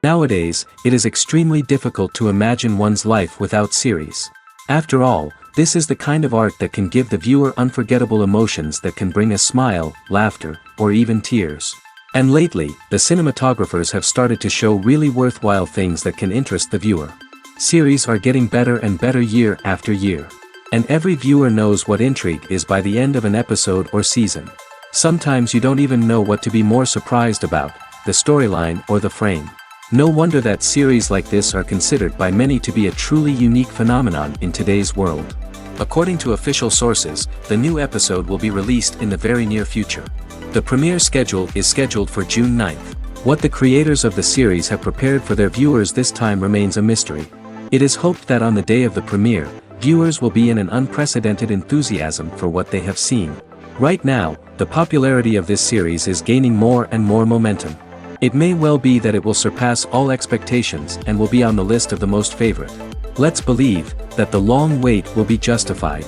Nowadays, it is extremely difficult to imagine one's life without series. After all, this is the kind of art that can give the viewer unforgettable emotions that can bring a smile, laughter, or even tears. And lately, the cinematographers have started to show really worthwhile things that can interest the viewer. Series are getting better and better year after year. And every viewer knows what intrigue is by the end of an episode or season. Sometimes you don't even know what to be more surprised about, the storyline or the frame. No wonder that series like this are considered by many to be a truly unique phenomenon in today's world. According to official sources, the new episode will be released in the very near future. The premiere schedule is scheduled for June 9th. What the creators of the series have prepared for their viewers this time remains a mystery. It is hoped that on the day of the premiere, viewers will be in an unprecedented enthusiasm for what they have seen. Right now, the popularity of this series is gaining more and more momentum. It may well be that it will surpass all expectations and will be on the list of the most favorite. Let's believe that the long wait will be justified.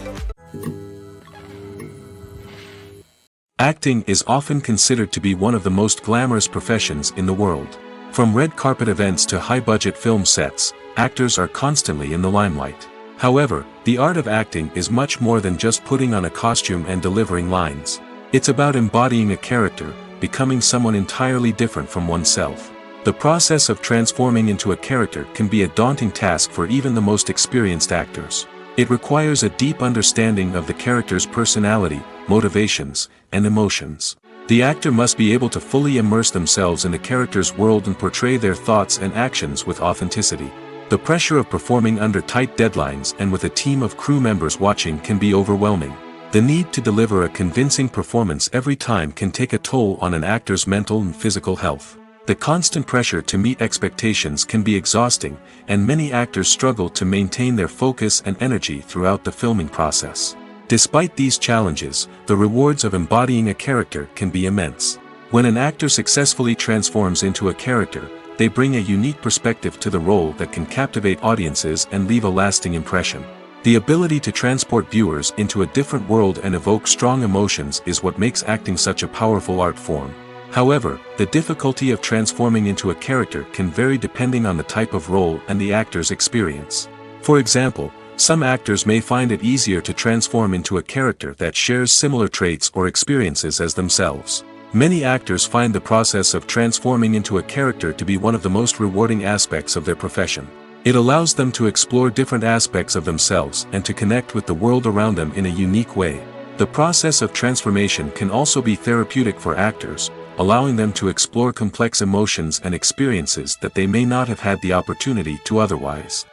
Acting is often considered to be one of the most glamorous professions in the world. From red carpet events to high-budget film sets, actors are constantly in the limelight. However, the art of acting is much more than just putting on a costume and delivering lines. It's about embodying a character, becoming someone entirely different from oneself. The process of transforming into a character can be a daunting task for even the most experienced actors. It requires a deep understanding of the character's personality, motivations, and emotions. The actor must be able to fully immerse themselves in the character's world and portray their thoughts and actions with authenticity. The pressure of performing under tight deadlines and with a team of crew members watching can be overwhelming. The need to deliver a convincing performance every time can take a toll on an actor's mental and physical health. The constant pressure to meet expectations can be exhausting, and many actors struggle to maintain their focus and energy throughout the filming process. Despite these challenges, the rewards of embodying a character can be immense. When an actor successfully transforms into a character, they bring a unique perspective to the role that can captivate audiences and leave a lasting impression. The ability to transport viewers into a different world and evoke strong emotions is what makes acting such a powerful art form. However, the difficulty of transforming into a character can vary depending on the type of role and the actor's experience. For example, some actors may find it easier to transform into a character that shares similar traits or experiences as themselves. Many actors find the process of transforming into a character to be one of the most rewarding aspects of their profession. It allows them to explore different aspects of themselves and to connect with the world around them in a unique way. The process of transformation can also be therapeutic for actors, allowing them to explore complex emotions and experiences that they may not have had the opportunity to otherwise.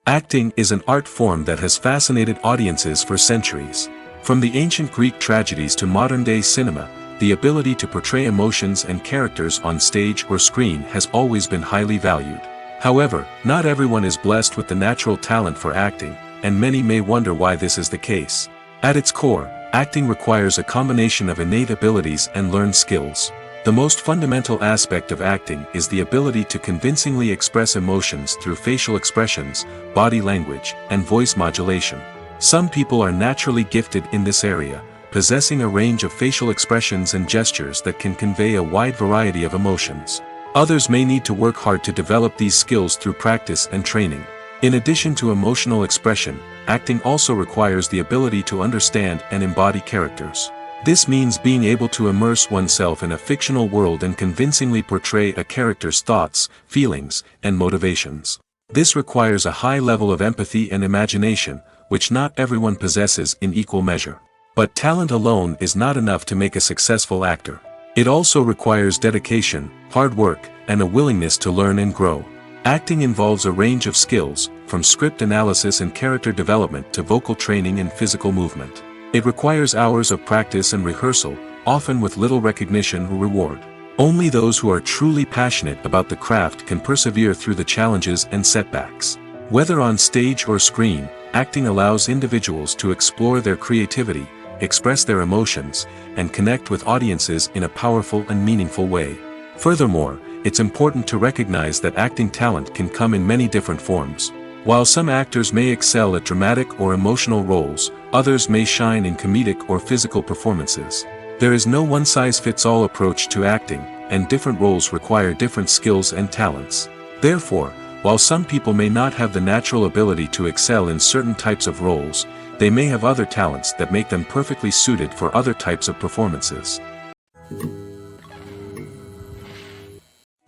Acting is an art form that has fascinated audiences for centuries. From the ancient Greek tragedies to modern-day cinema, the ability to portray emotions and characters on stage or screen has always been highly valued. However, not everyone is blessed with the natural talent for acting, and many may wonder why this is the case. At its core, acting requires a combination of innate abilities and learned skills. The most fundamental aspect of acting is the ability to convincingly express emotions through facial expressions, body language, and voice modulation. Some people are naturally gifted in this area, possessing a range of facial expressions and gestures that can convey a wide variety of emotions. Others may need to work hard to develop these skills through practice and training. In addition to emotional expression, acting also requires the ability to understand and embody characters. This means being able to immerse oneself in a fictional world and convincingly portray a character's thoughts, feelings, and motivations. This requires a high level of empathy and imagination, which not everyone possesses in equal measure. But talent alone is not enough to make a successful actor. It also requires dedication, hard work, and a willingness to learn and grow. Acting involves a range of skills, from script analysis and character development to vocal training and physical movement. It requires hours of practice and rehearsal, often with little recognition or reward. Only those who are truly passionate about the craft can persevere through the challenges and setbacks. Whether on stage or screen, acting allows individuals to explore their creativity, express their emotions, and connect with audiences in a powerful and meaningful way. Furthermore, it's important to recognize that acting talent can come in many different forms. While some actors may excel at dramatic or emotional roles, others may shine in comedic or physical performances. There is no one-size-fits-all approach to acting, and different roles require different skills and talents. Therefore, while some people may not have the natural ability to excel in certain types of roles, they may have other talents that make them perfectly suited for other types of performances.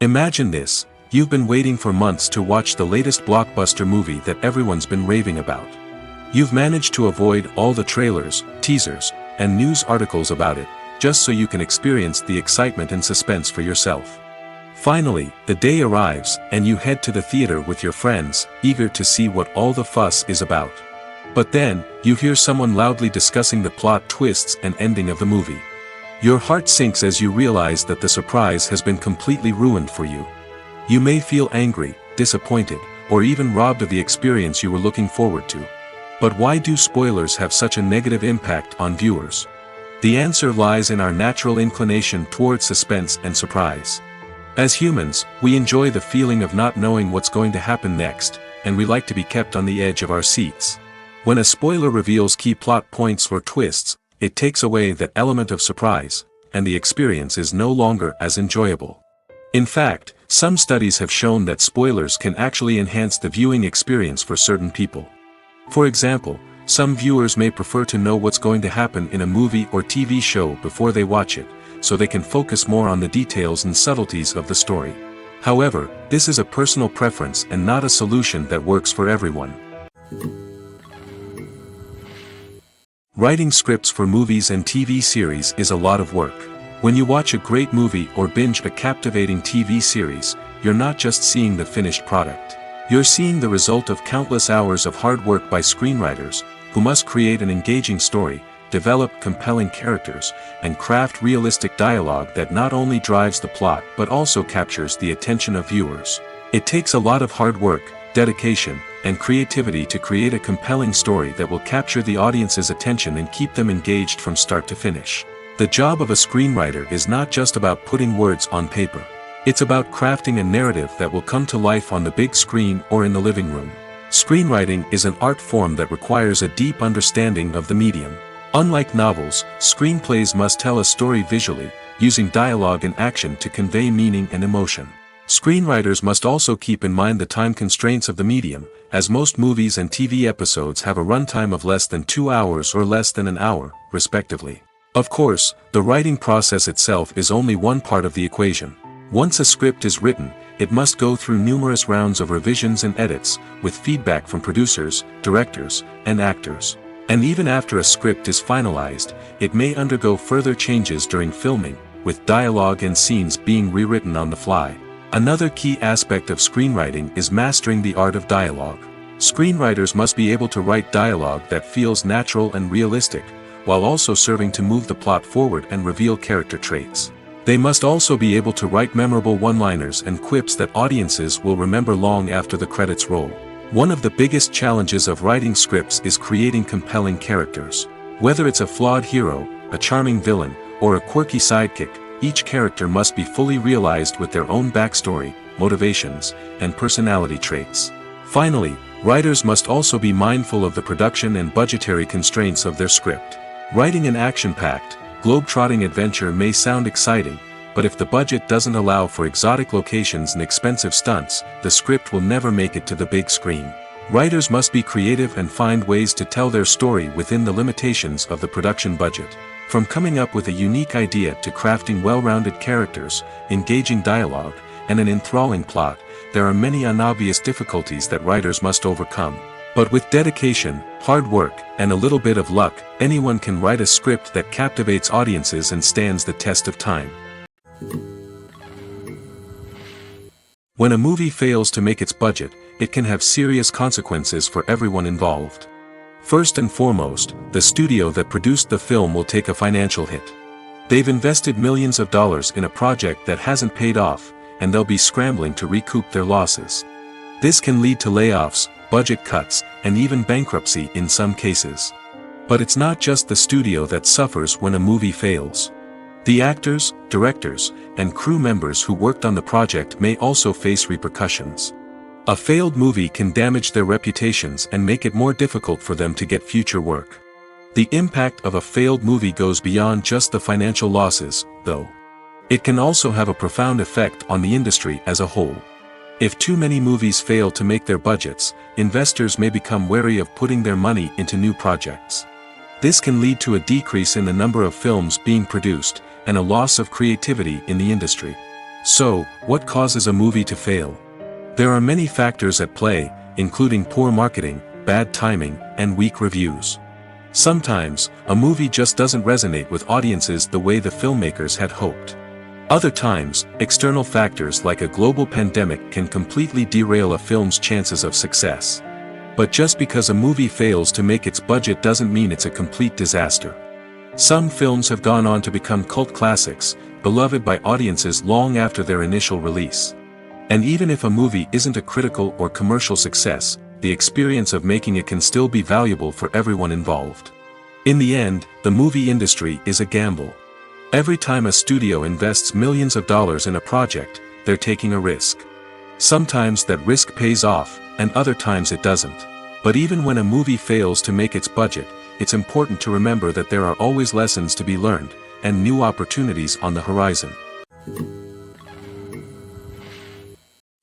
Imagine this: you've been waiting for months to watch the latest blockbuster movie that everyone's been raving about. You've managed to avoid all the trailers, teasers, and news articles about it, just so you can experience the excitement and suspense for yourself. Finally, the day arrives, and you head to the theater with your friends, eager to see what all the fuss is about. But then, you hear someone loudly discussing the plot twists and ending of the movie. Your heart sinks as you realize that the surprise has been completely ruined for you. You may feel angry, disappointed, or even robbed of the experience you were looking forward to. But why do spoilers have such a negative impact on viewers? The answer lies in our natural inclination toward suspense and surprise. As humans, we enjoy the feeling of not knowing what's going to happen next, and we like to be kept on the edge of our seats. When a spoiler reveals key plot points or twists, it takes away that element of surprise, and the experience is no longer as enjoyable. In fact, some studies have shown that spoilers can actually enhance the viewing experience for certain people. For example, some viewers may prefer to know what's going to happen in a movie or TV show before they watch it, so they can focus more on the details and subtleties of the story. However, this is a personal preference and not a solution that works for everyone. Writing scripts for movies and TV series is a lot of work. When you watch a great movie or binge a captivating TV series, you're not just seeing the finished product. You're seeing the result of countless hours of hard work by screenwriters, who must create an engaging story, develop compelling characters, and craft realistic dialogue that not only drives the plot but also captures the attention of viewers. It takes a lot of hard work, dedication, and creativity to create a compelling story that will capture the audience's attention and keep them engaged from start to finish. The job of a screenwriter is not just about putting words on paper. It's about crafting a narrative that will come to life on the big screen or in the living room. Screenwriting is an art form that requires a deep understanding of the medium. Unlike novels, screenplays must tell a story visually, using dialogue and action to convey meaning and emotion. Screenwriters must also keep in mind the time constraints of the medium, as most movies and TV episodes have a runtime of less than 2 hours or less than an hour, respectively. Of course, the writing process itself is only one part of the equation. Once a script is written, it must go through numerous rounds of revisions and edits, with feedback from producers, directors, and actors. And even after a script is finalized, it may undergo further changes during filming, with dialogue and scenes being rewritten on the fly. Another key aspect of screenwriting is mastering the art of dialogue. Screenwriters must be able to write dialogue that feels natural and realistic, while also serving to move the plot forward and reveal character traits. They must also be able to write memorable one-liners and quips that audiences will remember long after the credits roll. One of the biggest challenges of writing scripts is creating compelling characters. Whether it's a flawed hero, a charming villain, or a quirky sidekick, each character must be fully realized with their own backstory, motivations, and personality traits. Finally, writers must also be mindful of the production and budgetary constraints of their script. Writing an action-packed, globe-trotting adventure may sound exciting, but if the budget doesn't allow for exotic locations and expensive stunts, the script will never make it to the big screen. Writers must be creative and find ways to tell their story within the limitations of the production budget. From coming up with a unique idea to crafting well-rounded characters, engaging dialogue, and an enthralling plot, there are many unobvious difficulties that writers must overcome. But with dedication, hard work, and a little bit of luck, anyone can write a script that captivates audiences and stands the test of time. When a movie fails to make its budget, it can have serious consequences for everyone involved. First and foremost, the studio that produced the film will take a financial hit. They've invested millions of dollars in a project that hasn't paid off, and they'll be scrambling to recoup their losses. This can lead to layoffs, budget cuts, and even bankruptcy in some cases. But it's not just the studio that suffers when a movie fails. The actors, directors, and crew members who worked on the project may also face repercussions. A failed movie can damage their reputations and make it more difficult for them to get future work. The impact of a failed movie goes beyond just the financial losses, though. It can also have a profound effect on the industry as a whole. If too many movies fail to make their budgets, investors may become wary of putting their money into new projects. This can lead to a decrease in the number of films being produced, and a loss of creativity in the industry. So, what causes a movie to fail? There are many factors at play, including poor marketing, bad timing, and weak reviews. Sometimes, a movie just doesn't resonate with audiences the way the filmmakers had hoped. Other times, external factors like a global pandemic can completely derail a film's chances of success. But just because a movie fails to make its budget doesn't mean it's a complete disaster. Some films have gone on to become cult classics, beloved by audiences long after their initial release. And even if a movie isn't a critical or commercial success, the experience of making it can still be valuable for everyone involved. In the end, the movie industry is a gamble. Every time a studio invests millions of dollars in a project, they're taking a risk. Sometimes that risk pays off, and other times it doesn't. But even when a movie fails to make its budget, it's important to remember that there are always lessons to be learned, and new opportunities on the horizon.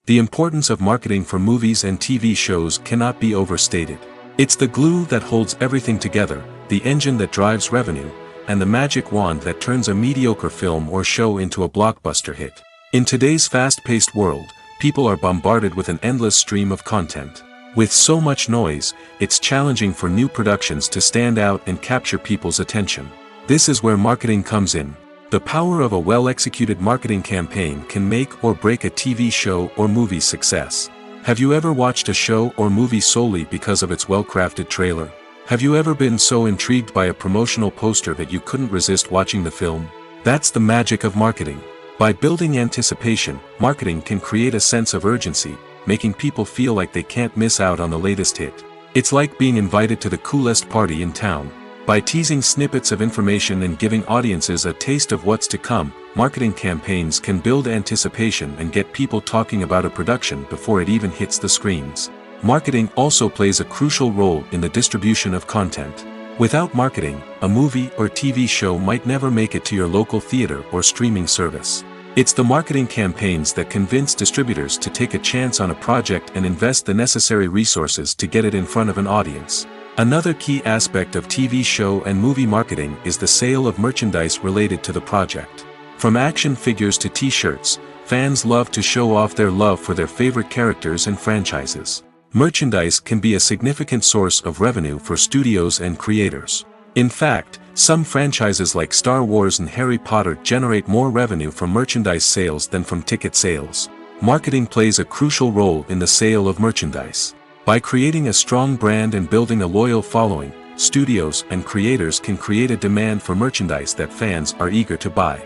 The importance of marketing for movies and TV shows cannot be overstated. It's the glue that holds everything together, the engine that drives revenue, and the magic wand that turns a mediocre film or show into a blockbuster hit. In today's fast-paced world, people are bombarded with an endless stream of content. With so much noise, it's challenging for new productions to stand out and capture people's attention. This is where marketing comes in. The power of a well-executed marketing campaign can make or break a TV show or movie's success. Have you ever watched a show or movie solely because of its well-crafted trailer? Have you ever been so intrigued by a promotional poster that you couldn't resist watching the film? That's the magic of marketing. By building anticipation, marketing can create a sense of urgency, making people feel like they can't miss out on the latest hit. It's like being invited to the coolest party in town. By teasing snippets of information and giving audiences a taste of what's to come, marketing campaigns can build anticipation and get people talking about a production before it even hits the screens. Marketing also plays a crucial role in the distribution of content. Without marketing, a movie or TV show might never make it to your local theater or streaming service. It's the marketing campaigns that convince distributors to take a chance on a project and invest the necessary resources to get it in front of an audience. Another key aspect of TV show and movie marketing is the sale of merchandise related to the project. From action figures to t-shirts, fans love to show off their love for their favorite characters and franchises. Merchandise can be a significant source of revenue for studios and creators. In fact, some franchises like Star Wars and Harry Potter generate more revenue from merchandise sales than from ticket sales. Marketing plays a crucial role in the sale of merchandise. By creating a strong brand and building a loyal following, studios and creators can create a demand for merchandise that fans are eager to buy.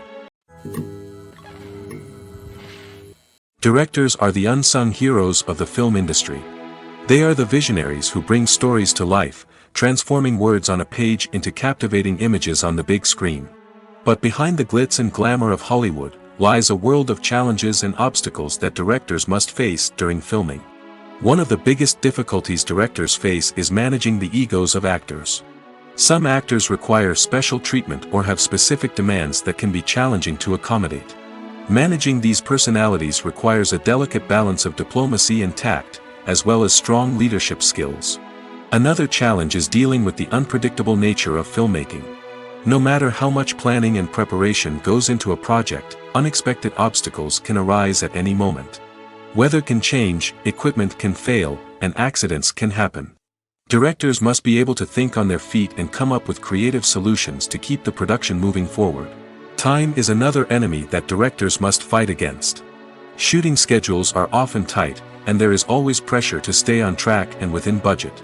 Directors are the unsung heroes of the film industry. They are the visionaries who bring stories to life, transforming words on a page into captivating images on the big screen. But behind the glitz and glamour of Hollywood, lies a world of challenges and obstacles that directors must face during filming. One of the biggest difficulties directors face is managing the egos of actors. Some actors require special treatment or have specific demands that can be challenging to accommodate. Managing these personalities requires a delicate balance of diplomacy and tact, as well as strong leadership skills. Another challenge is dealing with the unpredictable nature of filmmaking. No matter how much planning and preparation goes into a project, unexpected obstacles can arise at any moment. Weather can change, equipment can fail, and accidents can happen. Directors must be able to think on their feet and come up with creative solutions to keep the production moving forward. Time is another enemy that directors must fight against. Shooting schedules are often tight, and there is always pressure to stay on track and within budget.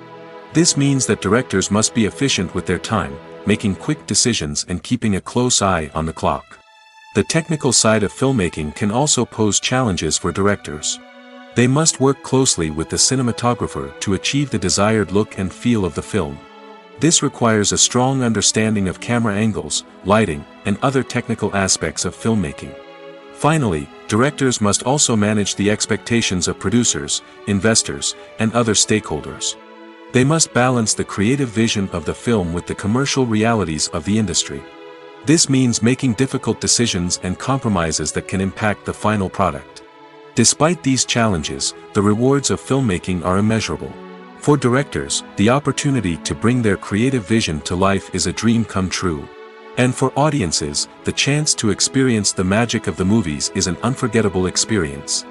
This means that directors must be efficient with their time, making quick decisions and keeping a close eye on the clock. The technical side of filmmaking can also pose challenges for directors. They must work closely with the cinematographer to achieve the desired look and feel of the film. This requires a strong understanding of camera angles, lighting, and other technical aspects of filmmaking. Finally, directors must also manage the expectations of producers, investors, and other stakeholders. They must balance the creative vision of the film with the commercial realities of the industry. This means making difficult decisions and compromises that can impact the final product. Despite these challenges, the rewards of filmmaking are immeasurable. For directors, the opportunity to bring their creative vision to life is a dream come true. And for audiences, the chance to experience the magic of the movies is an unforgettable experience.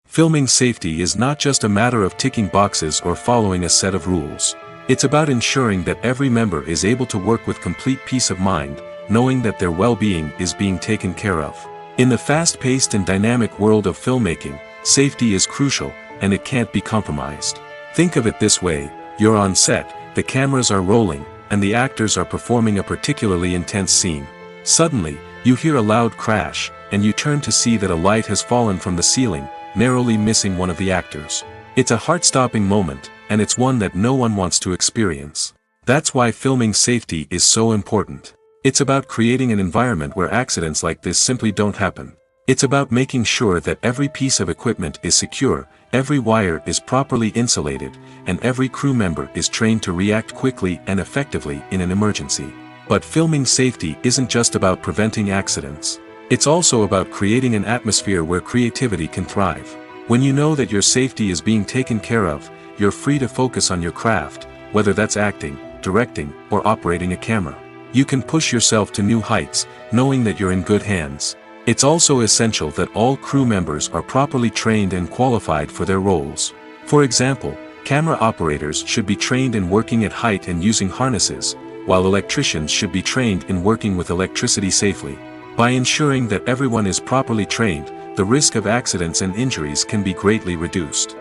Filming safety is not just a matter of ticking boxes or following a set of rules. It's about ensuring that every member is able to work with complete peace of mind, knowing that their well-being is being taken care of. In the fast-paced and dynamic world of filmmaking, safety is crucial, and it can't be compromised. Think of it this way: you're on set, the cameras are rolling, and the actors are performing a particularly intense scene. Suddenly, you hear a loud crash, and you turn to see that a light has fallen from the ceiling, narrowly missing one of the actors. It's a heart-stopping moment, and it's one that no one wants to experience. That's why filming safety is so important. It's about creating an environment where accidents like this simply don't happen. It's about making sure that every piece of equipment is secure, every wire is properly insulated, and every crew member is trained to react quickly and effectively in an emergency. But filming safety isn't just about preventing accidents. It's also about creating an atmosphere where creativity can thrive. When you know that your safety is being taken care of, you're free to focus on your craft, whether that's acting, directing, or operating a camera. You can push yourself to new heights, knowing that you're in good hands. It's also essential that all crew members are properly trained and qualified for their roles. For example, camera operators should be trained in working at height and using harnesses, while electricians should be trained in working with electricity safely. By ensuring that everyone is properly trained, the risk of accidents and injuries can be greatly reduced.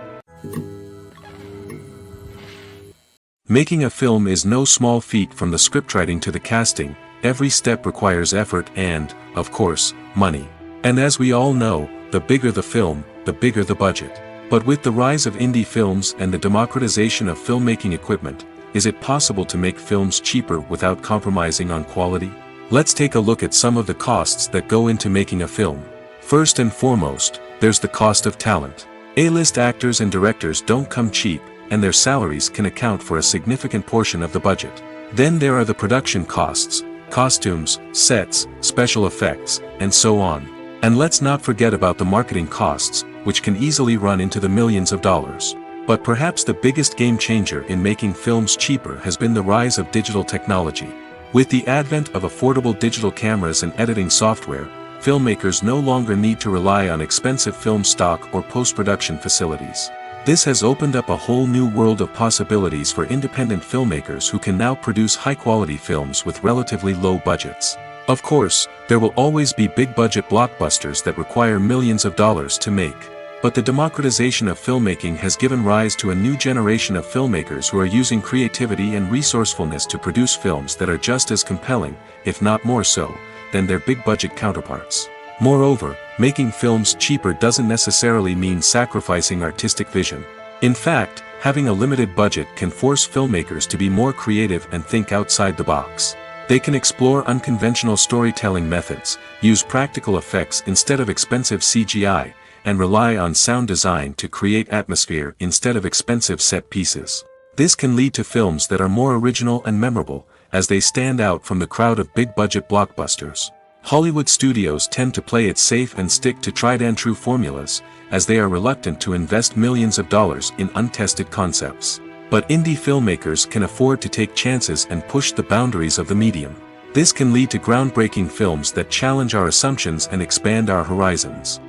Making a film is no small feat. From the scriptwriting to the casting, every step requires effort and, of course, money. And as we all know, the bigger the film, the bigger the budget. But with the rise of indie films and the democratization of filmmaking equipment, is it possible to make films cheaper without compromising on quality? Let's take a look at some of the costs that go into making a film. First and foremost, there's the cost of talent. A-list actors and directors don't come cheap, and their salaries can account for a significant portion of the budget. Then there are the production costs, costumes, sets, special effects, and so on. And let's not forget about the marketing costs, which can easily run into the millions of dollars. But perhaps the biggest game changer in making films cheaper has been the rise of digital technology. With the advent of affordable digital cameras and editing software, filmmakers no longer need to rely on expensive film stock or post-production facilities. This has opened up a whole new world of possibilities for independent filmmakers who can now produce high-quality films with relatively low budgets. Of course, there will always be big-budget blockbusters that require millions of dollars to make. But the democratization of filmmaking has given rise to a new generation of filmmakers who are using creativity and resourcefulness to produce films that are just as compelling, if not more so, than their big-budget counterparts. Moreover, making films cheaper doesn't necessarily mean sacrificing artistic vision. In fact, having a limited budget can force filmmakers to be more creative and think outside the box. They can explore unconventional storytelling methods, use practical effects instead of expensive CGI, and rely on sound design to create atmosphere instead of expensive set pieces. This can lead to films that are more original and memorable, as they stand out from the crowd of big-budget blockbusters. Hollywood studios tend to play it safe and stick to tried-and-true formulas, as they are reluctant to invest millions of dollars in untested concepts. But indie filmmakers can afford to take chances and push the boundaries of the medium. This can lead to groundbreaking films that challenge our assumptions and expand our horizons.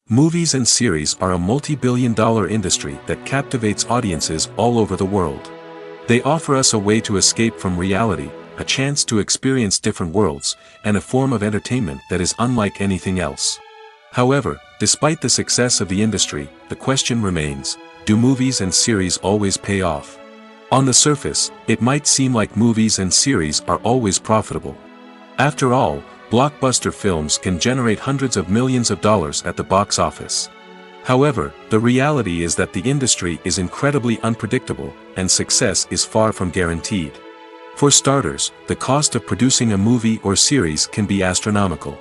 Movies and series are a multi-billion-dollar industry that captivates audiences all over the world. They offer us a way to escape from reality, a chance to experience different worlds, and a form of entertainment that is unlike anything else. However, despite the success of the industry, the question remains, do movies and series always pay off? On the surface, it might seem like movies and series are always profitable. After all, blockbuster films can generate hundreds of millions of dollars at the box office. However, the reality is that the industry is incredibly unpredictable, and success is far from guaranteed. For starters, the cost of producing a movie or series can be astronomical.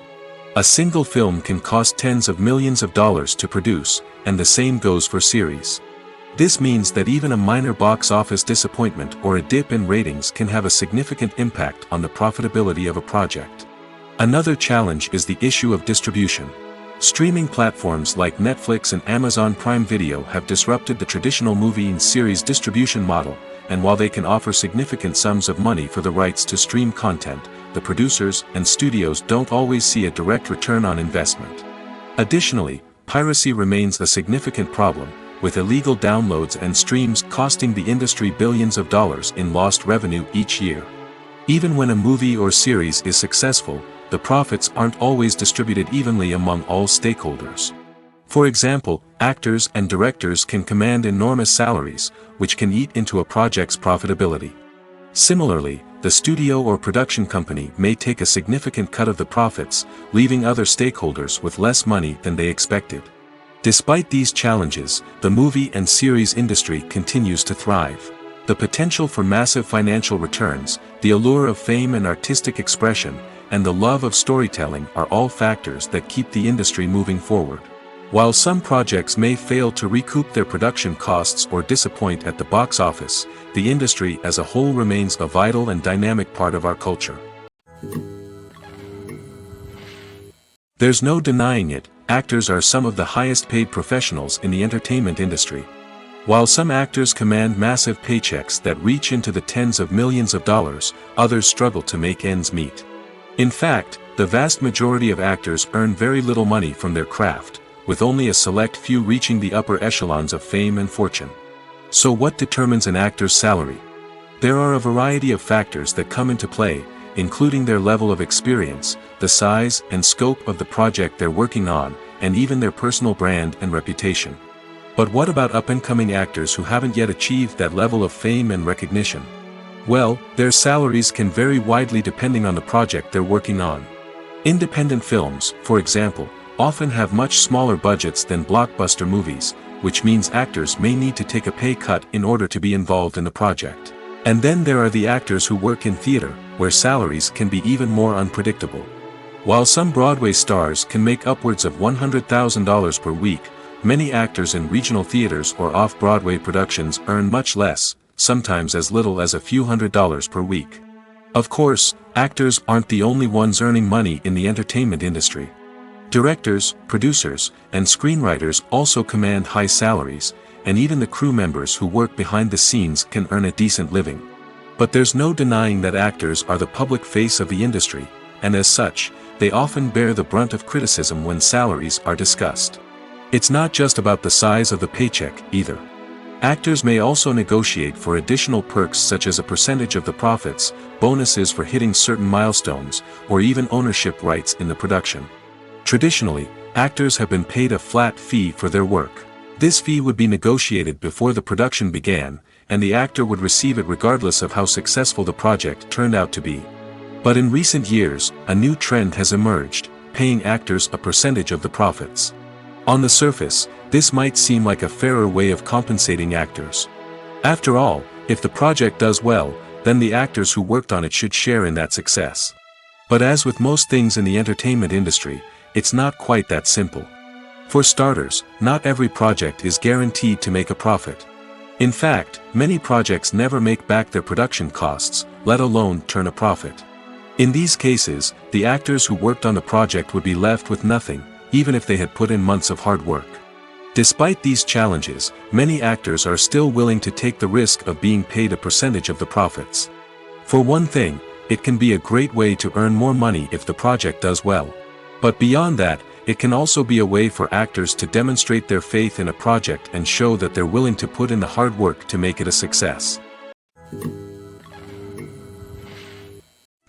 A single film can cost tens of millions of dollars to produce, and the same goes for series. This means that even a minor box office disappointment or a dip in ratings can have a significant impact on the profitability of a project. Another challenge is the issue of distribution. Streaming platforms like Netflix and Amazon Prime Video have disrupted the traditional movie and series distribution model, and while they can offer significant sums of money for the rights to stream content, the producers and studios don't always see a direct return on investment. Additionally, piracy remains a significant problem, with illegal downloads and streams costing the industry billions of dollars in lost revenue each year. Even when a movie or series is successful, the profits aren't always distributed evenly among all stakeholders. For example, actors and directors can command enormous salaries, which can eat into a project's profitability. Similarly, the studio or production company may take a significant cut of the profits, leaving other stakeholders with less money than they expected. Despite these challenges, the movie and series industry continues to thrive. The potential for massive financial returns, the allure of fame and artistic expression, and the love of storytelling are all factors that keep the industry moving forward. While some projects may fail to recoup their production costs or disappoint at the box office, the industry as a whole remains a vital and dynamic part of our culture. There's no denying it, actors are some of the highest paid professionals in the entertainment industry. While some actors command massive paychecks that reach into the tens of millions of dollars, others struggle to make ends meet. In fact, the vast majority of actors earn very little money from their craft, with only a select few reaching the upper echelons of fame and fortune. So what determines an actor's salary? There are a variety of factors that come into play, including their level of experience, the size and scope of the project they're working on, and even their personal brand and reputation. But what about up-and-coming actors who haven't yet achieved that level of fame and recognition? Well, their salaries can vary widely depending on the project they're working on. Independent films, for example, often have much smaller budgets than blockbuster movies, which means actors may need to take a pay cut in order to be involved in the project. And then there are the actors who work in theater, where salaries can be even more unpredictable. While some Broadway stars can make upwards of $100,000 per week, many actors in regional theaters or off-Broadway productions earn much less, sometimes as little as a few $100s per week. Of course, actors aren't the only ones earning money in the entertainment industry. Directors, producers, and screenwriters also command high salaries, and even the crew members who work behind the scenes can earn a decent living. But there's no denying that actors are the public face of the industry, and as such, they often bear the brunt of criticism when salaries are discussed. It's not just about the size of the paycheck, either. Actors may also negotiate for additional perks such as a percentage of the profits, bonuses for hitting certain milestones, or even ownership rights in the production. Traditionally, actors have been paid a flat fee for their work. This fee would be negotiated before the production began, and the actor would receive it regardless of how successful the project turned out to be. But in recent years, a new trend has emerged, paying actors a percentage of the profits. On the surface, this might seem like a fairer way of compensating actors. After all, if the project does well, then the actors who worked on it should share in that success. But as with most things in the entertainment industry, it's not quite that simple. For starters, not every project is guaranteed to make a profit. In fact, many projects never make back their production costs, let alone turn a profit. In these cases, the actors who worked on the project would be left with nothing, even if they had put in months of hard work. Despite these challenges, many actors are still willing to take the risk of being paid a percentage of the profits. For one thing, it can be a great way to earn more money if the project does well. But beyond that, it can also be a way for actors to demonstrate their faith in a project and show that they're willing to put in the hard work to make it a success.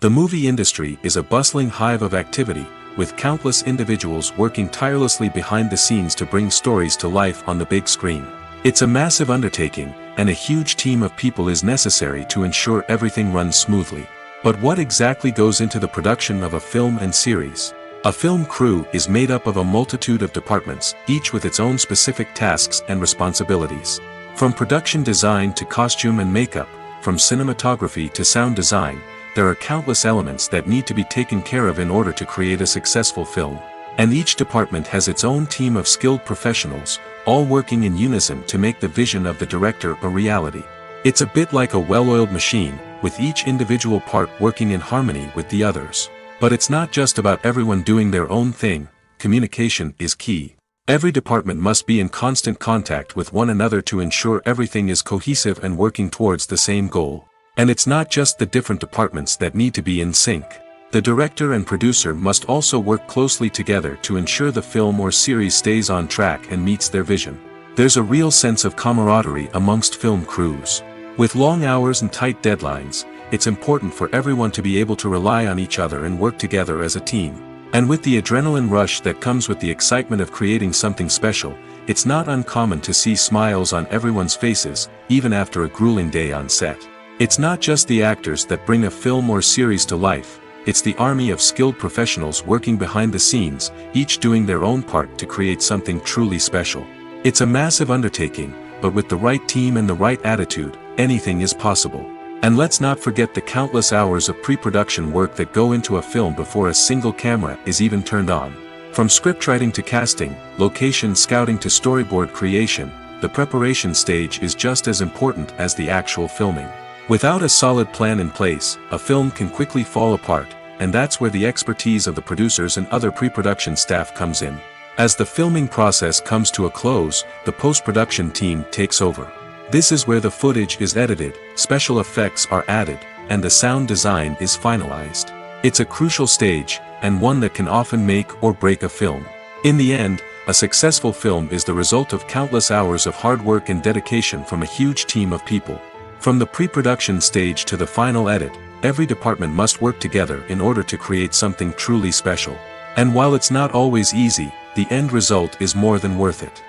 The movie industry is a bustling hive of activity, with countless individuals working tirelessly behind the scenes to bring stories to life on the big screen. It's a massive undertaking, and a huge team of people is necessary to ensure everything runs smoothly. But what exactly goes into the production of a film and series? A film crew is made up of a multitude of departments, each with its own specific tasks and responsibilities. From production design to costume and makeup, from cinematography to sound design, there are countless elements that need to be taken care of in order to create a successful film. And each department has its own team of skilled professionals, all working in unison to make the vision of the director a reality. It's a bit like a well-oiled machine, with each individual part working in harmony with the others. But it's not just about everyone doing their own thing. Communication is key. Every department must be in constant contact with one another to ensure everything is cohesive and working towards the same goal. And it's not just the different departments that need to be in sync. The director and producer must also work closely together to ensure the film or series stays on track and meets their vision. There's a real sense of camaraderie amongst film crews. With long hours and tight deadlines, it's important for everyone to be able to rely on each other and work together as a team. And with the adrenaline rush that comes with the excitement of creating something special, it's not uncommon to see smiles on everyone's faces, even after a grueling day on set. It's not just the actors that bring a film or series to life, it's the army of skilled professionals working behind the scenes, each doing their own part to create something truly special. It's a massive undertaking, but with the right team and the right attitude, anything is possible. And let's not forget the countless hours of pre-production work that go into a film before a single camera is even turned on. From scriptwriting to casting, location scouting to storyboard creation, the preparation stage is just as important as the actual filming. Without a solid plan in place, a film can quickly fall apart, and that's where the expertise of the producers and other pre-production staff comes in. As the filming process comes to a close, the post-production team takes over. This is where the footage is edited, special effects are added, and the sound design is finalized. It's a crucial stage, and one that can often make or break a film. In the end, a successful film is the result of countless hours of hard work and dedication from a huge team of people. From the pre-production stage to the final edit, every department must work together in order to create something truly special. And while it's not always easy, the end result is more than worth it.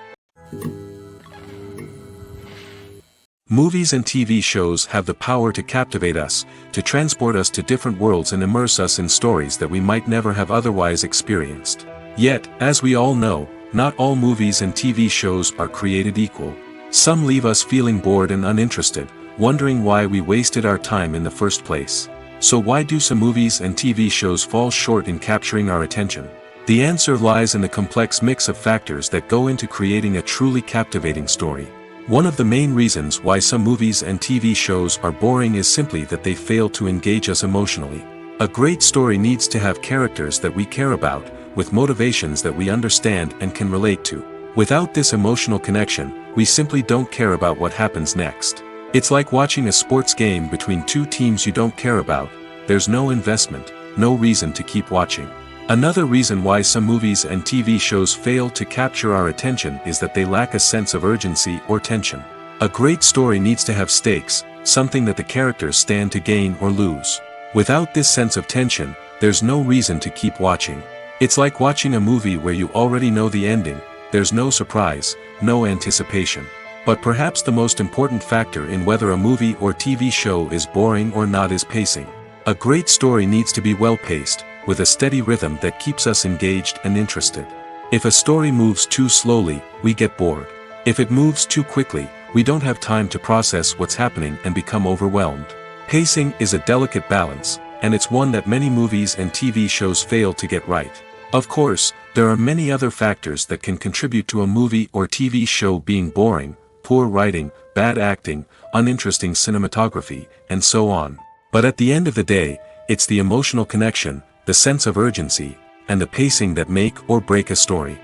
Movies and TV shows have the power to captivate us, to transport us to different worlds and immerse us in stories that we might never have otherwise experienced. Yet, as we all know, not all movies and TV shows are created equal. Some leave us feeling bored and uninterested, wondering why we wasted our time in the first place. So why do some movies and TV shows fall short in capturing our attention? The answer lies in the complex mix of factors that go into creating a truly captivating story. One of the main reasons why some movies and TV shows are boring is simply that they fail to engage us emotionally. A great story needs to have characters that we care about, with motivations that we understand and can relate to. Without this emotional connection, we simply don't care about what happens next. It's like watching a sports game between two teams you don't care about. There's no investment, no reason to keep watching. Another reason why some movies and TV shows fail to capture our attention is that they lack a sense of urgency or tension. A great story needs to have stakes, something that the characters stand to gain or lose. Without this sense of tension, there's no reason to keep watching. It's like watching a movie where you already know the ending, there's no surprise, no anticipation. But perhaps the most important factor in whether a movie or TV show is boring or not is pacing. A great story needs to be well-paced, with a steady rhythm that keeps us engaged and interested. If a story moves too slowly, we get bored. If it moves too quickly, we don't have time to process what's happening and become overwhelmed. Pacing is a delicate balance, and it's one that many movies and TV shows fail to get right. Of course, there are many other factors that can contribute to a movie or TV show being boring: poor writing, bad acting, uninteresting cinematography, and so on. But at the end of the day, it's the emotional connection, the sense of urgency, and the pacing that make or break a story.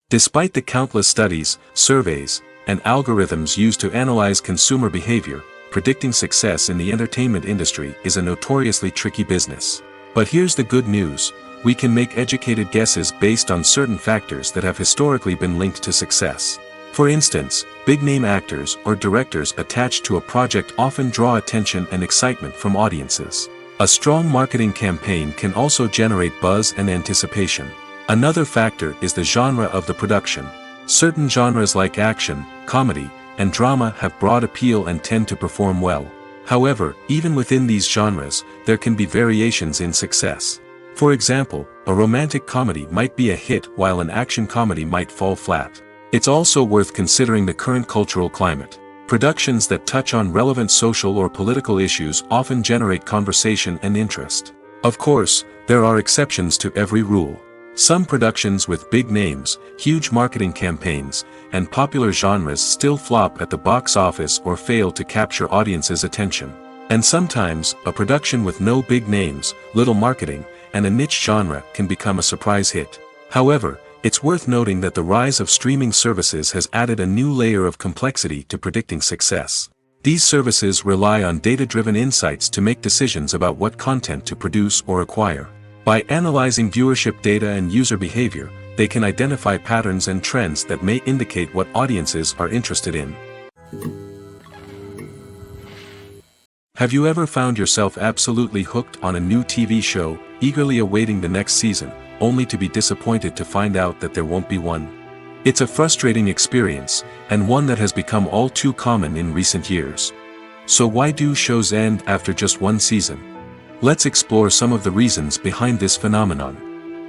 Despite the countless studies, surveys, and algorithms used to analyze consumer behavior, predicting success in the entertainment industry is a notoriously tricky business. But here's the good news: we can make educated guesses based on certain factors that have historically been linked to success. For instance, big-name actors or directors attached to a project often draw attention and excitement from audiences. A strong marketing campaign can also generate buzz and anticipation. Another factor is the genre of the production. Certain genres like action, comedy, and drama have broad appeal and tend to perform well. However, even within these genres, there can be variations in success. For example, a romantic comedy might be a hit while an action comedy might fall flat. It's also worth considering the current cultural climate. Productions that touch on relevant social or political issues often generate conversation and interest. Of course, there are exceptions to every rule. Some productions with big names, huge marketing campaigns, and popular genres still flop at the box office or fail to capture audiences' attention. And sometimes, a production with no big names, little marketing, and a niche genre can become a surprise hit. However, it's worth noting that the rise of streaming services has added a new layer of complexity to predicting success. These services rely on data-driven insights to make decisions about what content to produce or acquire. By analyzing viewership data and user behavior, they can identify patterns and trends that may indicate what audiences are interested in. Have you ever found yourself absolutely hooked on a new TV show, eagerly awaiting the next season, only to be disappointed to find out that there won't be one? It's a frustrating experience, and one that has become all too common in recent years. So why do shows end after just one season? Let's explore some of the reasons behind this phenomenon.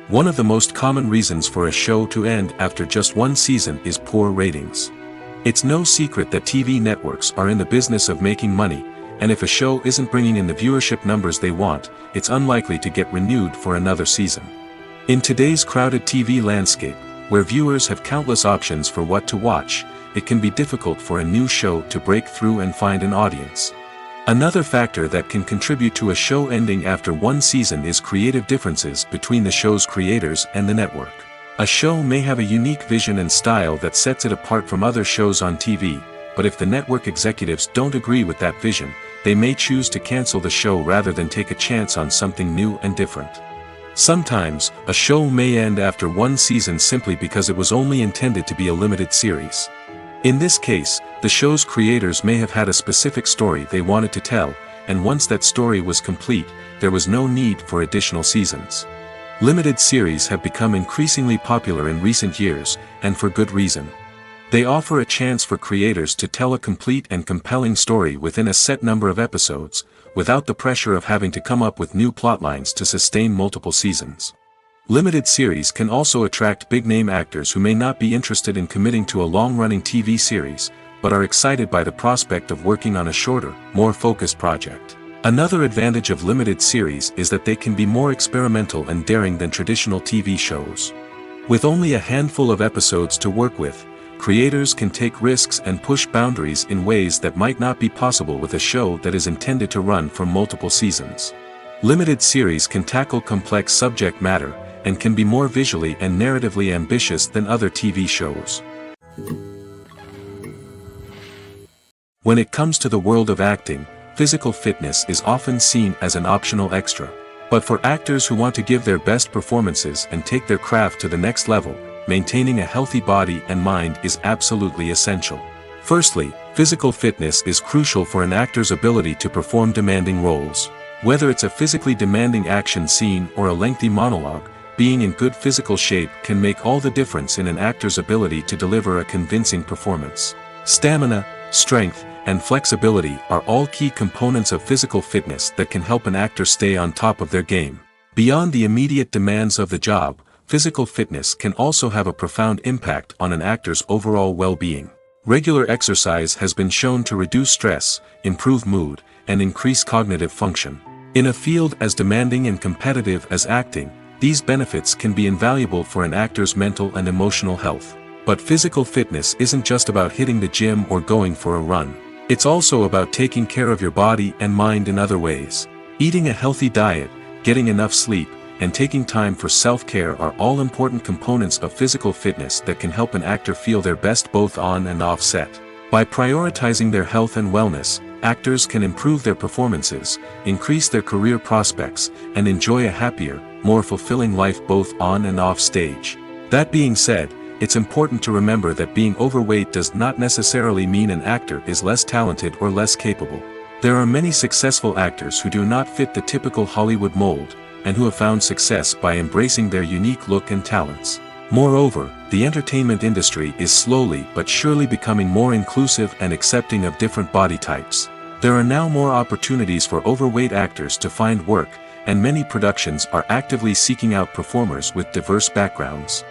One of the most common reasons for a show to end after just one season is poor ratings. It's no secret that TV networks are in the business of making money, and if a show isn't bringing in the viewership numbers they want, it's unlikely to get renewed for another season. In today's crowded TV landscape, where viewers have countless options for what to watch, it can be difficult for a new show to break through and find an audience. Another factor that can contribute to a show ending after one season is creative differences between the show's creators and the network. A show may have a unique vision and style that sets it apart from other shows on TV, but if the network executives don't agree with that vision, they may choose to cancel the show rather than take a chance on something new and different. Sometimes, a show may end after one season simply because it was only intended to be a limited series. In this case, the show's creators may have had a specific story they wanted to tell, and once that story was complete, there was no need for additional seasons. Limited series have become increasingly popular in recent years, and for good reason. They offer a chance for creators to tell a complete and compelling story within a set number of episodes, without the pressure of having to come up with new plotlines to sustain multiple seasons. Limited series can also attract big-name actors who may not be interested in committing to a long-running TV series, but are excited by the prospect of working on a shorter, more focused project. Another advantage of limited series is that they can be more experimental and daring than traditional TV shows. With only a handful of episodes to work with, creators can take risks and push boundaries in ways that might not be possible with a show that is intended to run for multiple seasons. Limited series can tackle complex subject matter, and can be more visually and narratively ambitious than other TV shows. When it comes to the world of acting, physical fitness is often seen as an optional extra. But for actors who want to give their best performances and take their craft to the next level, maintaining a healthy body and mind is absolutely essential. Firstly, physical fitness is crucial for an actor's ability to perform demanding roles. Whether it's a physically demanding action scene or a lengthy monologue, being in good physical shape can make all the difference in an actor's ability to deliver a convincing performance. Stamina, strength, and flexibility are all key components of physical fitness that can help an actor stay on top of their game. Beyond the immediate demands of the job, physical fitness can also have a profound impact on an actor's overall well-being. Regular exercise has been shown to reduce stress, improve mood, and increase cognitive function. In a field as demanding and competitive as acting, these benefits can be invaluable for an actor's mental and emotional health. But physical fitness isn't just about hitting the gym or going for a run. It's also about taking care of your body and mind in other ways. Eating a healthy diet, getting enough sleep, and taking time for self-care are all important components of physical fitness that can help an actor feel their best both on and off set. By prioritizing their health and wellness, actors can improve their performances, increase their career prospects, and enjoy a happier, more fulfilling life both on and off stage. That being said, it's important to remember that being overweight does not necessarily mean an actor is less talented or less capable. There are many successful actors who do not fit the typical Hollywood mold, and who have found success by embracing their unique look and talents. Moreover, the entertainment industry is slowly but surely becoming more inclusive and accepting of different body types. There are now more opportunities for overweight actors to find work, and many productions are actively seeking out performers with diverse backgrounds.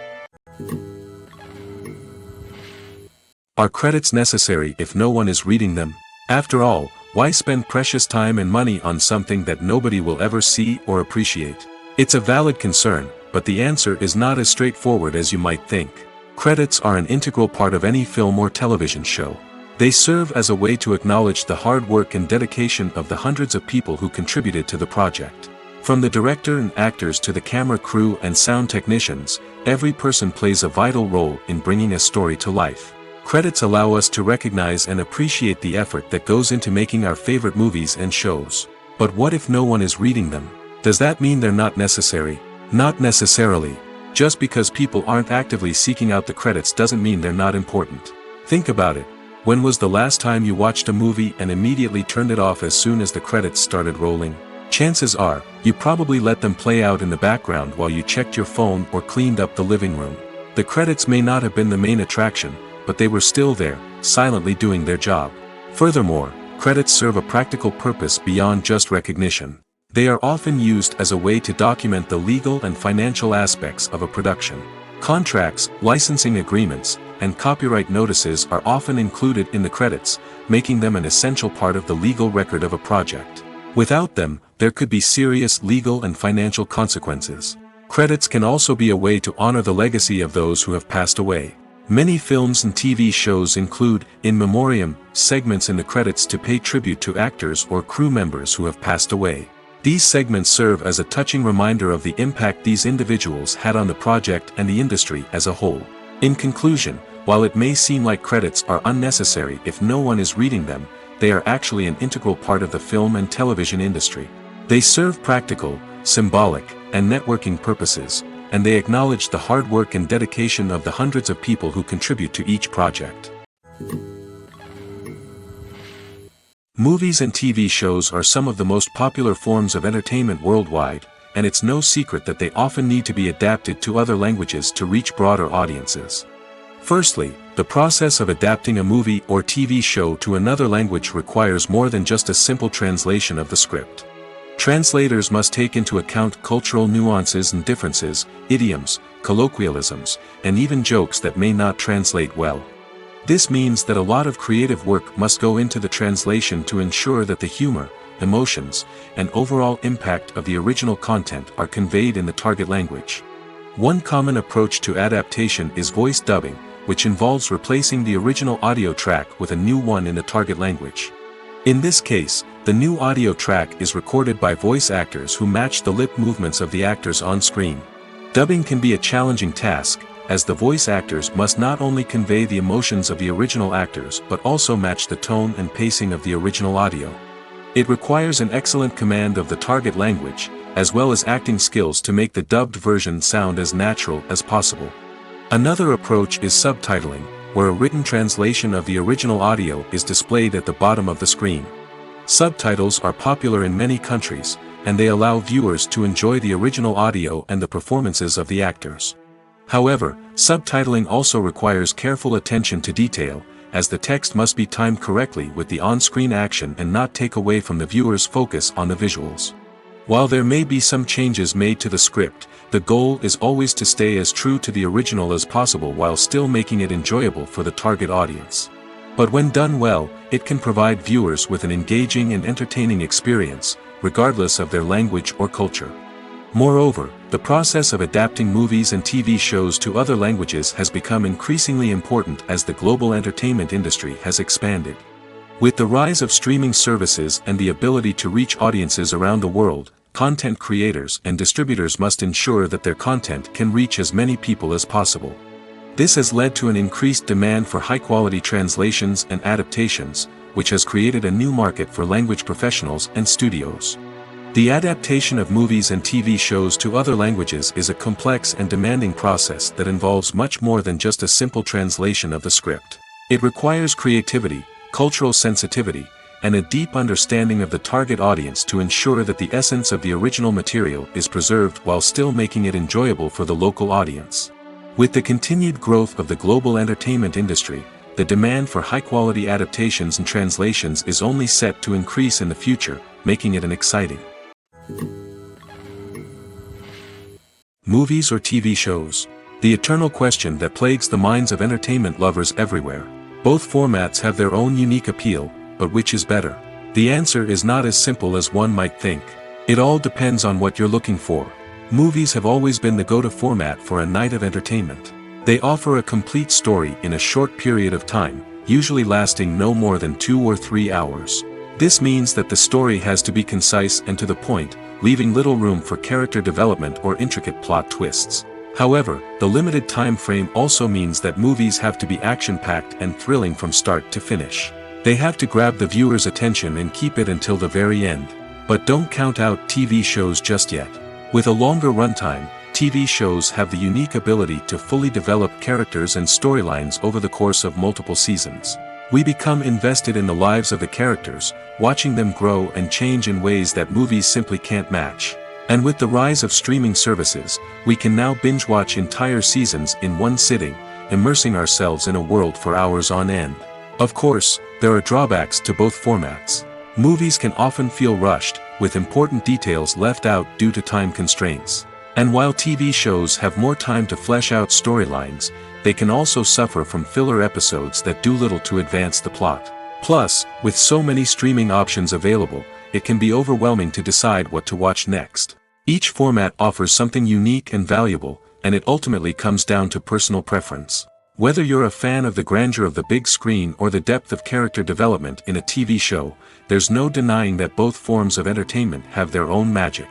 Are credits necessary if no one is reading them? After all, why spend precious time and money on something that nobody will ever see or appreciate? It's a valid concern, but the answer is not as straightforward as you might think. Credits are an integral part of any film or television show. They serve as a way to acknowledge the hard work and dedication of the hundreds of people who contributed to the project. From the director and actors to the camera crew and sound technicians, every person plays a vital role in bringing a story to life. Credits allow us to recognize and appreciate the effort that goes into making our favorite movies and shows. But what if no one is reading them? Does that mean they're not necessary? Not necessarily. Just because people aren't actively seeking out the credits doesn't mean they're not important. Think about it. When was the last time you watched a movie and immediately turned it off as soon as the credits started rolling? Chances are, you probably let them play out in the background while you checked your phone or cleaned up the living room. The credits may not have been the main attraction, but they were still there, silently doing their job. Furthermore, credits serve a practical purpose beyond just recognition. They are often used as a way to document the legal and financial aspects of a production. Contracts, licensing agreements, and copyright notices are often included in the credits, making them an essential part of the legal record of a project. Without them, there could be serious legal and financial consequences. Credits can also be a way to honor the legacy of those who have passed away. Many films and TV shows include, in memoriam, segments in the credits to pay tribute to actors or crew members who have passed away. These segments serve as a touching reminder of the impact these individuals had on the project and the industry as a whole. In conclusion, while it may seem like credits are unnecessary if no one is reading them, they are actually an integral part of the film and television industry. They serve practical, symbolic, and networking purposes, and they acknowledge the hard work and dedication of the hundreds of people who contribute to each project. Movies and TV shows are some of the most popular forms of entertainment worldwide, and it's no secret that they often need to be adapted to other languages to reach broader audiences. Firstly, the process of adapting a movie or TV show to another language requires more than just a simple translation of the script. Translators must take into account cultural nuances and differences, idioms, colloquialisms, and even jokes that may not translate well. This means that a lot of creative work must go into the translation to ensure that the humor, emotions, and overall impact of the original content are conveyed in the target language. One common approach to adaptation is voice dubbing, which involves replacing the original audio track with a new one in the target language. In this case, the new audio track is recorded by voice actors who match the lip movements of the actors on screen. Dubbing can be a challenging task, as the voice actors must not only convey the emotions of the original actors but also match the tone and pacing of the original audio. It requires an excellent command of the target language, as well as acting skills to make the dubbed version sound as natural as possible. Another approach is subtitling, where a written translation of the original audio is displayed at the bottom of the screen. Subtitles are popular in many countries, and they allow viewers to enjoy the original audio and the performances of the actors. However, subtitling also requires careful attention to detail, as the text must be timed correctly with the on-screen action and not take away from the viewer's focus on the visuals. While there may be some changes made to the script, the goal is always to stay as true to the original as possible while still making it enjoyable for the target audience. But when done well, it can provide viewers with an engaging and entertaining experience, regardless of their language or culture. Moreover, the process of adapting movies and TV shows to other languages has become increasingly important as the global entertainment industry has expanded. With the rise of streaming services and the ability to reach audiences around the world, content creators and distributors must ensure that their content can reach as many people as possible. This has led to an increased demand for high-quality translations and adaptations, which has created a new market for language professionals and studios. The adaptation of movies and TV shows to other languages is a complex and demanding process that involves much more than just a simple translation of the script. It requires creativity, cultural sensitivity, and a deep understanding of the target audience to ensure that the essence of the original material is preserved while still making it enjoyable for the local audience. With the continued growth of the global entertainment industry, the demand for high-quality adaptations and translations is only set to increase in the future, making it an exciting. Movies or TV shows? The eternal question that plagues the minds of entertainment lovers everywhere. Both formats have their own unique appeal, but which is better? The answer is not as simple as one might think. It all depends on what you're looking for. Movies have always been the go-to format for a night of entertainment. They offer a complete story in a short period of time, usually lasting no more than 2 or 3 hours. This means that the story has to be concise and to the point, leaving little room for character development or intricate plot twists. However, the limited time frame also means that movies have to be action-packed and thrilling from start to finish. They have to grab the viewer's attention and keep it until the very end. But don't count out TV shows just yet. With a longer runtime, TV shows have the unique ability to fully develop characters and storylines over the course of multiple seasons. We become invested in the lives of the characters, watching them grow and change in ways that movies simply can't match. And with the rise of streaming services, we can now binge-watch entire seasons in one sitting, immersing ourselves in a world for hours on end. Of course, there are drawbacks to both formats. Movies can often feel rushed, with important details left out due to time constraints. And while TV shows have more time to flesh out storylines, they can also suffer from filler episodes that do little to advance the plot. Plus, with so many streaming options available, it can be overwhelming to decide what to watch next. Each format offers something unique and valuable, and it ultimately comes down to personal preference. Whether you're a fan of the grandeur of the big screen or the depth of character development in a TV show, there's no denying that both forms of entertainment have their own magic.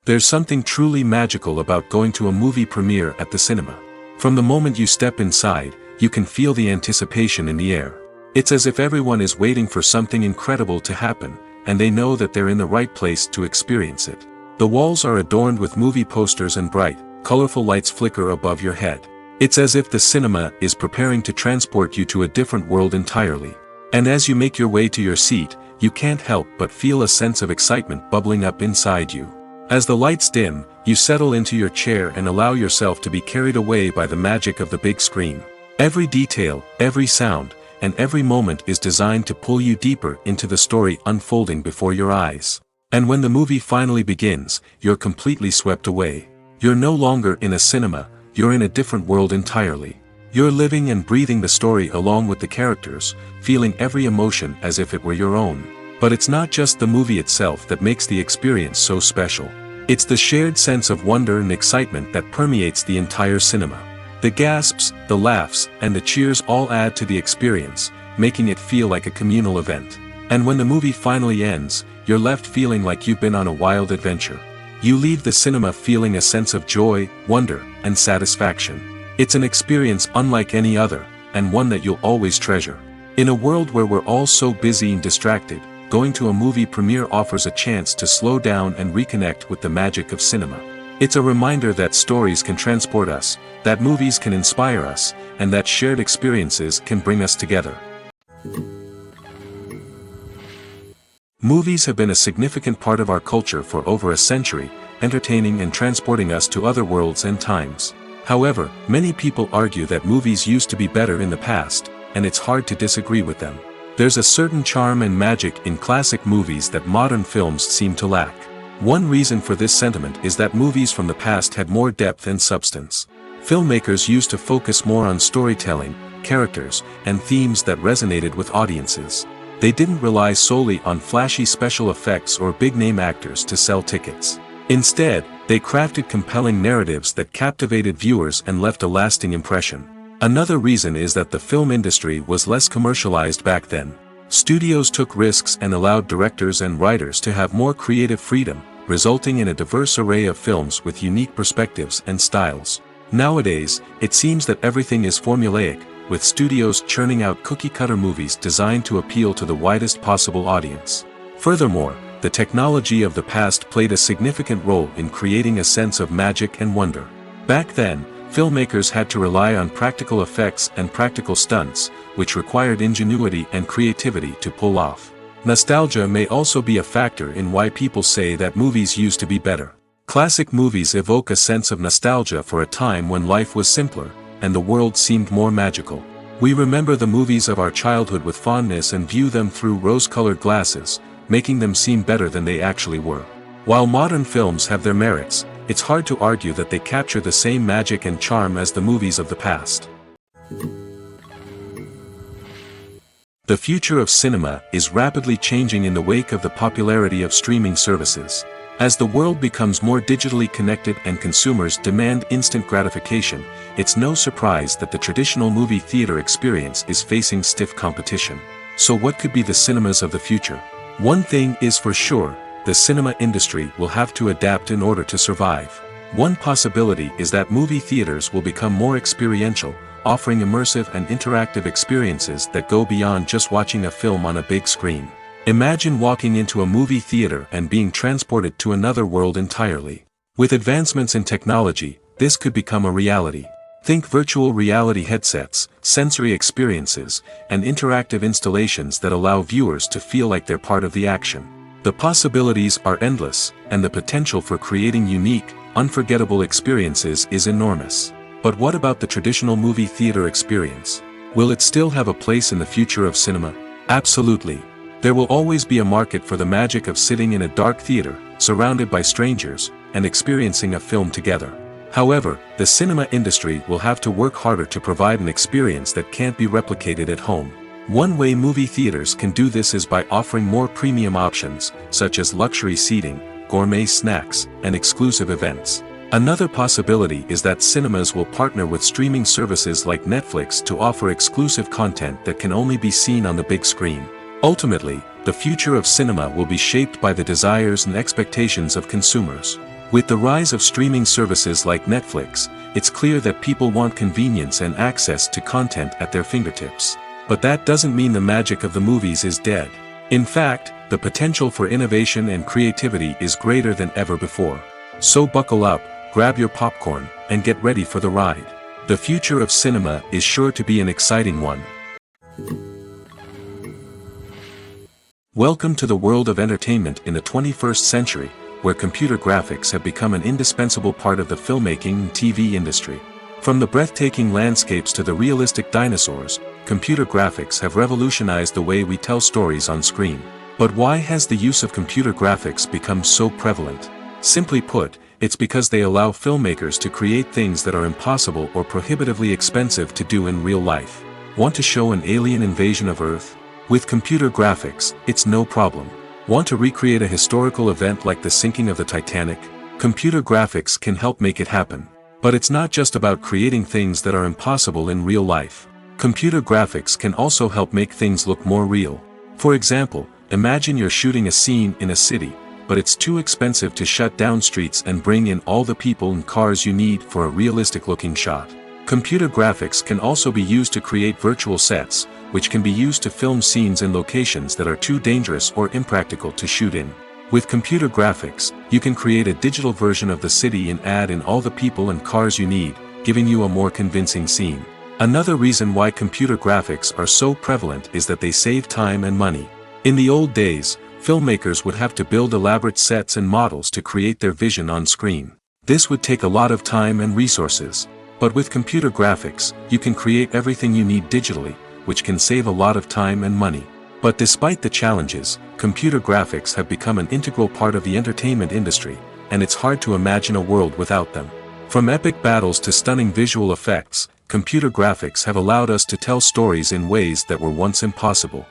There's something truly magical about going to a movie premiere at the cinema. From the moment you step inside, you can feel the anticipation in the air. It's as if everyone is waiting for something incredible to happen, and they know that they're in the right place to experience it. The walls are adorned with movie posters and bright, colorful lights flicker above your head. It's as if the cinema is preparing to transport you to a different world entirely. And as you make your way to your seat, you can't help but feel a sense of excitement bubbling up inside you. As the lights dim, you settle into your chair and allow yourself to be carried away by the magic of the big screen. Every detail, every sound, and every moment is designed to pull you deeper into the story unfolding before your eyes. And when the movie finally begins, you're completely swept away. You're no longer in a cinema, you're in a different world entirely. You're living and breathing the story along with the characters, feeling every emotion as if it were your own. But it's not just the movie itself that makes the experience so special. It's the shared sense of wonder and excitement that permeates the entire cinema. The gasps, the laughs, and the cheers all add to the experience, making it feel like a communal event. And when the movie finally ends, you're left feeling like you've been on a wild adventure. You leave the cinema feeling a sense of joy, wonder, and satisfaction. It's an experience unlike any other, and one that you'll always treasure. In a world where we're all so busy and distracted, going to a movie premiere offers a chance to slow down and reconnect with the magic of cinema. It's a reminder that stories can transport us, that movies can inspire us, and that shared experiences can bring us together. Movies have been a significant part of our culture for over a century, entertaining and transporting us to other worlds and times. However, many people argue that movies used to be better in the past, and it's hard to disagree with them. There's a certain charm and magic in classic movies that modern films seem to lack. One reason for this sentiment is that movies from the past had more depth and substance. Filmmakers used to focus more on storytelling, characters, and themes that resonated with audiences. They didn't rely solely on flashy special effects or big-name actors to sell tickets. Instead, they crafted compelling narratives that captivated viewers and left a lasting impression. Another reason is that the film industry was less commercialized back then. Studios took risks and allowed directors and writers to have more creative freedom, resulting in a diverse array of films with unique perspectives and styles. Nowadays, it seems that everything is formulaic, with studios churning out cookie-cutter movies designed to appeal to the widest possible audience. Furthermore, the technology of the past played a significant role in creating a sense of magic and wonder. Back then, filmmakers had to rely on practical effects and practical stunts, which required ingenuity and creativity to pull off. Nostalgia may also be a factor in why people say that movies used to be better. Classic movies evoke a sense of nostalgia for a time when life was simpler, and the world seemed more magical. We remember the movies of our childhood with fondness and view them through rose-colored glasses, making them seem better than they actually were. While modern films have their merits, it's hard to argue that they capture the same magic and charm as the movies of the past. The future of cinema is rapidly changing in the wake of the popularity of streaming services. As the world becomes more digitally connected and consumers demand instant gratification, it's no surprise that the traditional movie theater experience is facing stiff competition. So what could be the cinemas of the future? One thing is for sure, the cinema industry will have to adapt in order to survive. One possibility is that movie theaters will become more experiential, offering immersive and interactive experiences that go beyond just watching a film on a big screen. Imagine walking into a movie theater and being transported to another world entirely. With advancements in technology, this could become a reality. Think virtual reality headsets, sensory experiences, and interactive installations that allow viewers to feel like they're part of the action. The possibilities are endless, and the potential for creating unique, unforgettable experiences is enormous. But what about the traditional movie theater experience? Will it still have a place in the future of cinema? Absolutely. There will always be a market for the magic of sitting in a dark theater, surrounded by strangers, and experiencing a film together. However, the cinema industry will have to work harder to provide an experience that can't be replicated at home. One way movie theaters can do this is by offering more premium options, such as luxury seating, gourmet snacks, and exclusive events. Another possibility is that cinemas will partner with streaming services like Netflix to offer exclusive content that can only be seen on the big screen. Ultimately, the future of cinema will be shaped by the desires and expectations of consumers. With the rise of streaming services like Netflix, it's clear that people want convenience and access to content at their fingertips. But that doesn't mean the magic of the movies is dead. In fact, the potential for innovation and creativity is greater than ever before. So buckle up, grab your popcorn, and get ready for the ride. The future of cinema is sure to be an exciting one. Welcome to the world of entertainment in the 21st century, where computer graphics have become an indispensable part of the filmmaking and TV industry. From the breathtaking landscapes to the realistic dinosaurs, computer graphics have revolutionized the way we tell stories on screen. But why has the use of computer graphics become so prevalent? Simply put, it's because they allow filmmakers to create things that are impossible or prohibitively expensive to do in real life. Want to show an alien invasion of Earth? With computer graphics, it's no problem. Want to recreate a historical event like the sinking of the Titanic? Computer graphics can help make it happen. But it's not just about creating things that are impossible in real life. Computer graphics can also help make things look more real. For example, imagine you're shooting a scene in a city, but it's too expensive to shut down streets and bring in all the people and cars you need for a realistic-looking shot. Computer graphics can also be used to create virtual sets, which can be used to film scenes in locations that are too dangerous or impractical to shoot in. With computer graphics, you can create a digital version of the city and add in all the people and cars you need, giving you a more convincing scene. Another reason why computer graphics are so prevalent is that they save time and money. In the old days, filmmakers would have to build elaborate sets and models to create their vision on screen. This would take a lot of time and resources. But with computer graphics, you can create everything you need digitally, which can save a lot of time and money. But despite the challenges, computer graphics have become an integral part of the entertainment industry, and it's hard to imagine a world without them. From epic battles to stunning visual effects, computer graphics have allowed us to tell stories in ways that were once impossible.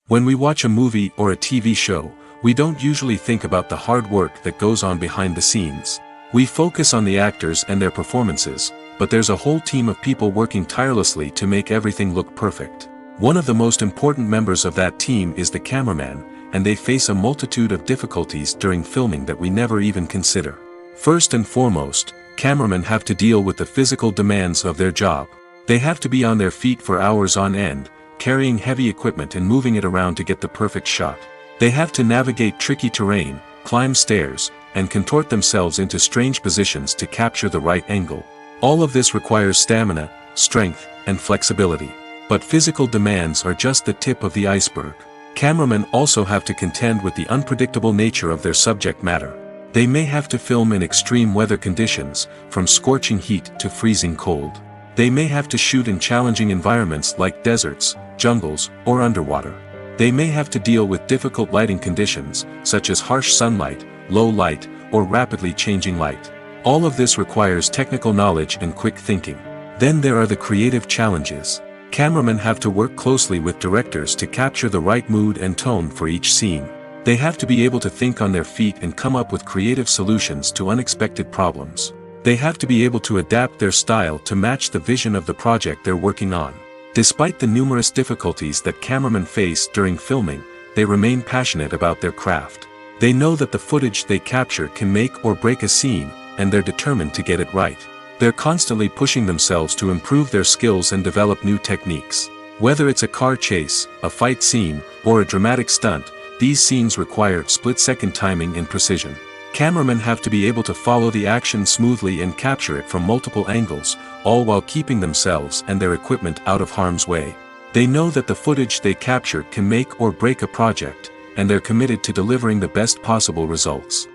When we watch a movie or a TV show, we don't usually think about the hard work that goes on behind the scenes. We focus on the actors and their performances, but there's a whole team of people working tirelessly to make everything look perfect. One of the most important members of that team is the cameraman, and they face a multitude of difficulties during filming that we never even consider. First and foremost, cameramen have to deal with the physical demands of their job. They have to be on their feet for hours on end, carrying heavy equipment and moving it around to get the perfect shot. They have to navigate tricky terrain, climb stairs, and contort themselves into strange positions to capture the right angle. All of this requires stamina, strength, and flexibility. But physical demands are just the tip of the iceberg. Cameramen also have to contend with the unpredictable nature of their subject matter. They may have to film in extreme weather conditions, from scorching heat to freezing cold. They may have to shoot in challenging environments like deserts, jungles, or underwater. They may have to deal with difficult lighting conditions, such as harsh sunlight, low light, or rapidly changing light. All of this requires technical knowledge and quick thinking. Then there are the creative challenges. Cameramen have to work closely with directors to capture the right mood and tone for each scene. They have to be able to think on their feet and come up with creative solutions to unexpected problems. They have to be able to adapt their style to match the vision of the project they're working on. Despite the numerous difficulties that cameramen face during filming, they remain passionate about their craft. They know that the footage they capture can make or break a scene, and they're determined to get it right. They're constantly pushing themselves to improve their skills and develop new techniques. Whether it's a car chase, a fight scene, or a dramatic stunt, these scenes require split-second timing and precision. Cameramen have to be able to follow the action smoothly and capture it from multiple angles, all while keeping themselves and their equipment out of harm's way. They know that the footage they capture can make or break a project, and they're committed to delivering the best possible results.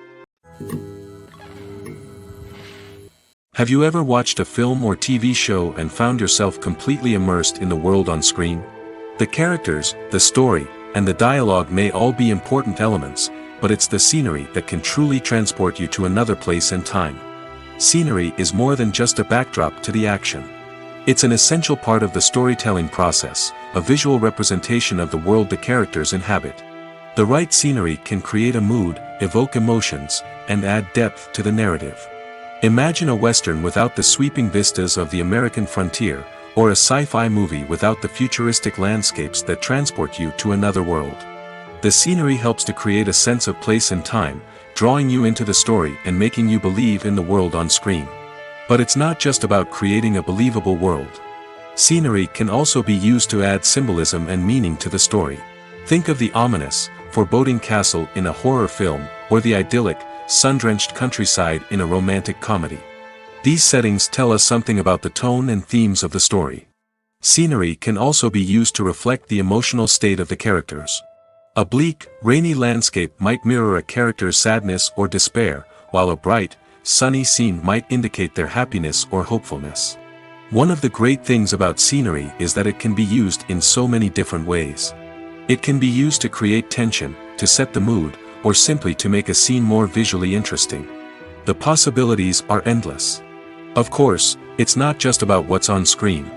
Have you ever watched a film or TV show and found yourself completely immersed in the world on screen? The characters, the story, and the dialogue may all be important elements, but it's the scenery that can truly transport you to another place and time. Scenery is more than just a backdrop to the action. It's an essential part of the storytelling process, a visual representation of the world the characters inhabit. The right scenery can create a mood, evoke emotions, and add depth to the narrative. Imagine a Western without the sweeping vistas of the American frontier, or a sci-fi movie without the futuristic landscapes that transport you to another world. The scenery helps to create a sense of place and time, drawing you into the story and making you believe in the world on screen. But it's not just about creating a believable world. Scenery can also be used to add symbolism and meaning to the story. Think of the ominous, foreboding castle in a horror film, or the idyllic, sun-drenched countryside in a romantic comedy. These settings tell us something about the tone and themes of the story. Scenery can also be used to reflect the emotional state of the characters. A bleak, rainy landscape might mirror a character's sadness or despair, while a bright, sunny scene might indicate their happiness or hopefulness. One of the great things about scenery is that it can be used in so many different ways. It can be used to create tension, to set the mood, or simply to make a scene more visually interesting. The possibilities are endless. Of course, it's not just about what's on screen.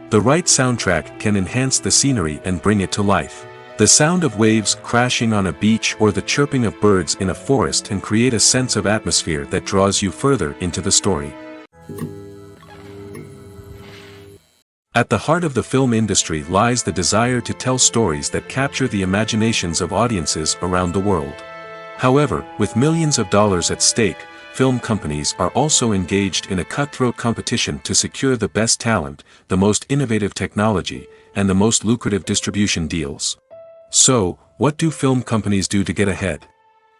The right soundtrack can enhance the scenery and bring it to life. The sound of waves crashing on a beach or the chirping of birds in a forest can create a sense of atmosphere that draws you further into the story. At the heart of the film industry lies the desire to tell stories that capture the imaginations of audiences around the world. However, with millions of dollars at stake, film companies are also engaged in a cutthroat competition to secure the best talent, the most innovative technology, and the most lucrative distribution deals. So, what do film companies do to get ahead?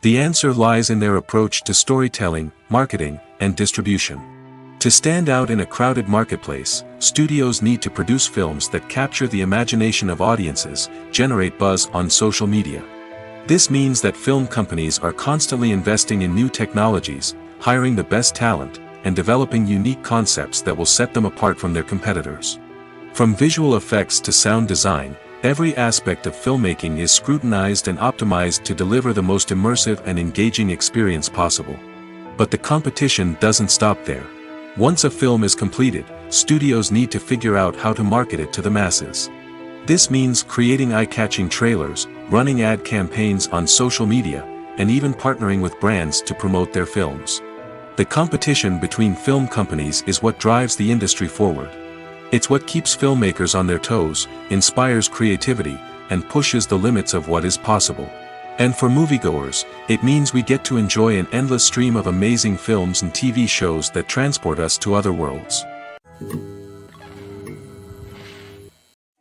The answer lies in their approach to storytelling, marketing, and distribution. To stand out in a crowded marketplace, studios need to produce films that capture the imagination of audiences, generate buzz on social media. This means that film companies are constantly investing in new technologies, hiring the best talent, and developing unique concepts that will set them apart from their competitors. From visual effects to sound design, every aspect of filmmaking is scrutinized and optimized to deliver the most immersive and engaging experience possible. But the competition doesn't stop there. Once a film is completed, studios need to figure out how to market it to the masses. This means creating eye-catching trailers, running ad campaigns on social media, and even partnering with brands to promote their films. The competition between film companies is what drives the industry forward. It's what keeps filmmakers on their toes, inspires creativity, and pushes the limits of what is possible. And for moviegoers, it means we get to enjoy an endless stream of amazing films and TV shows that transport us to other worlds.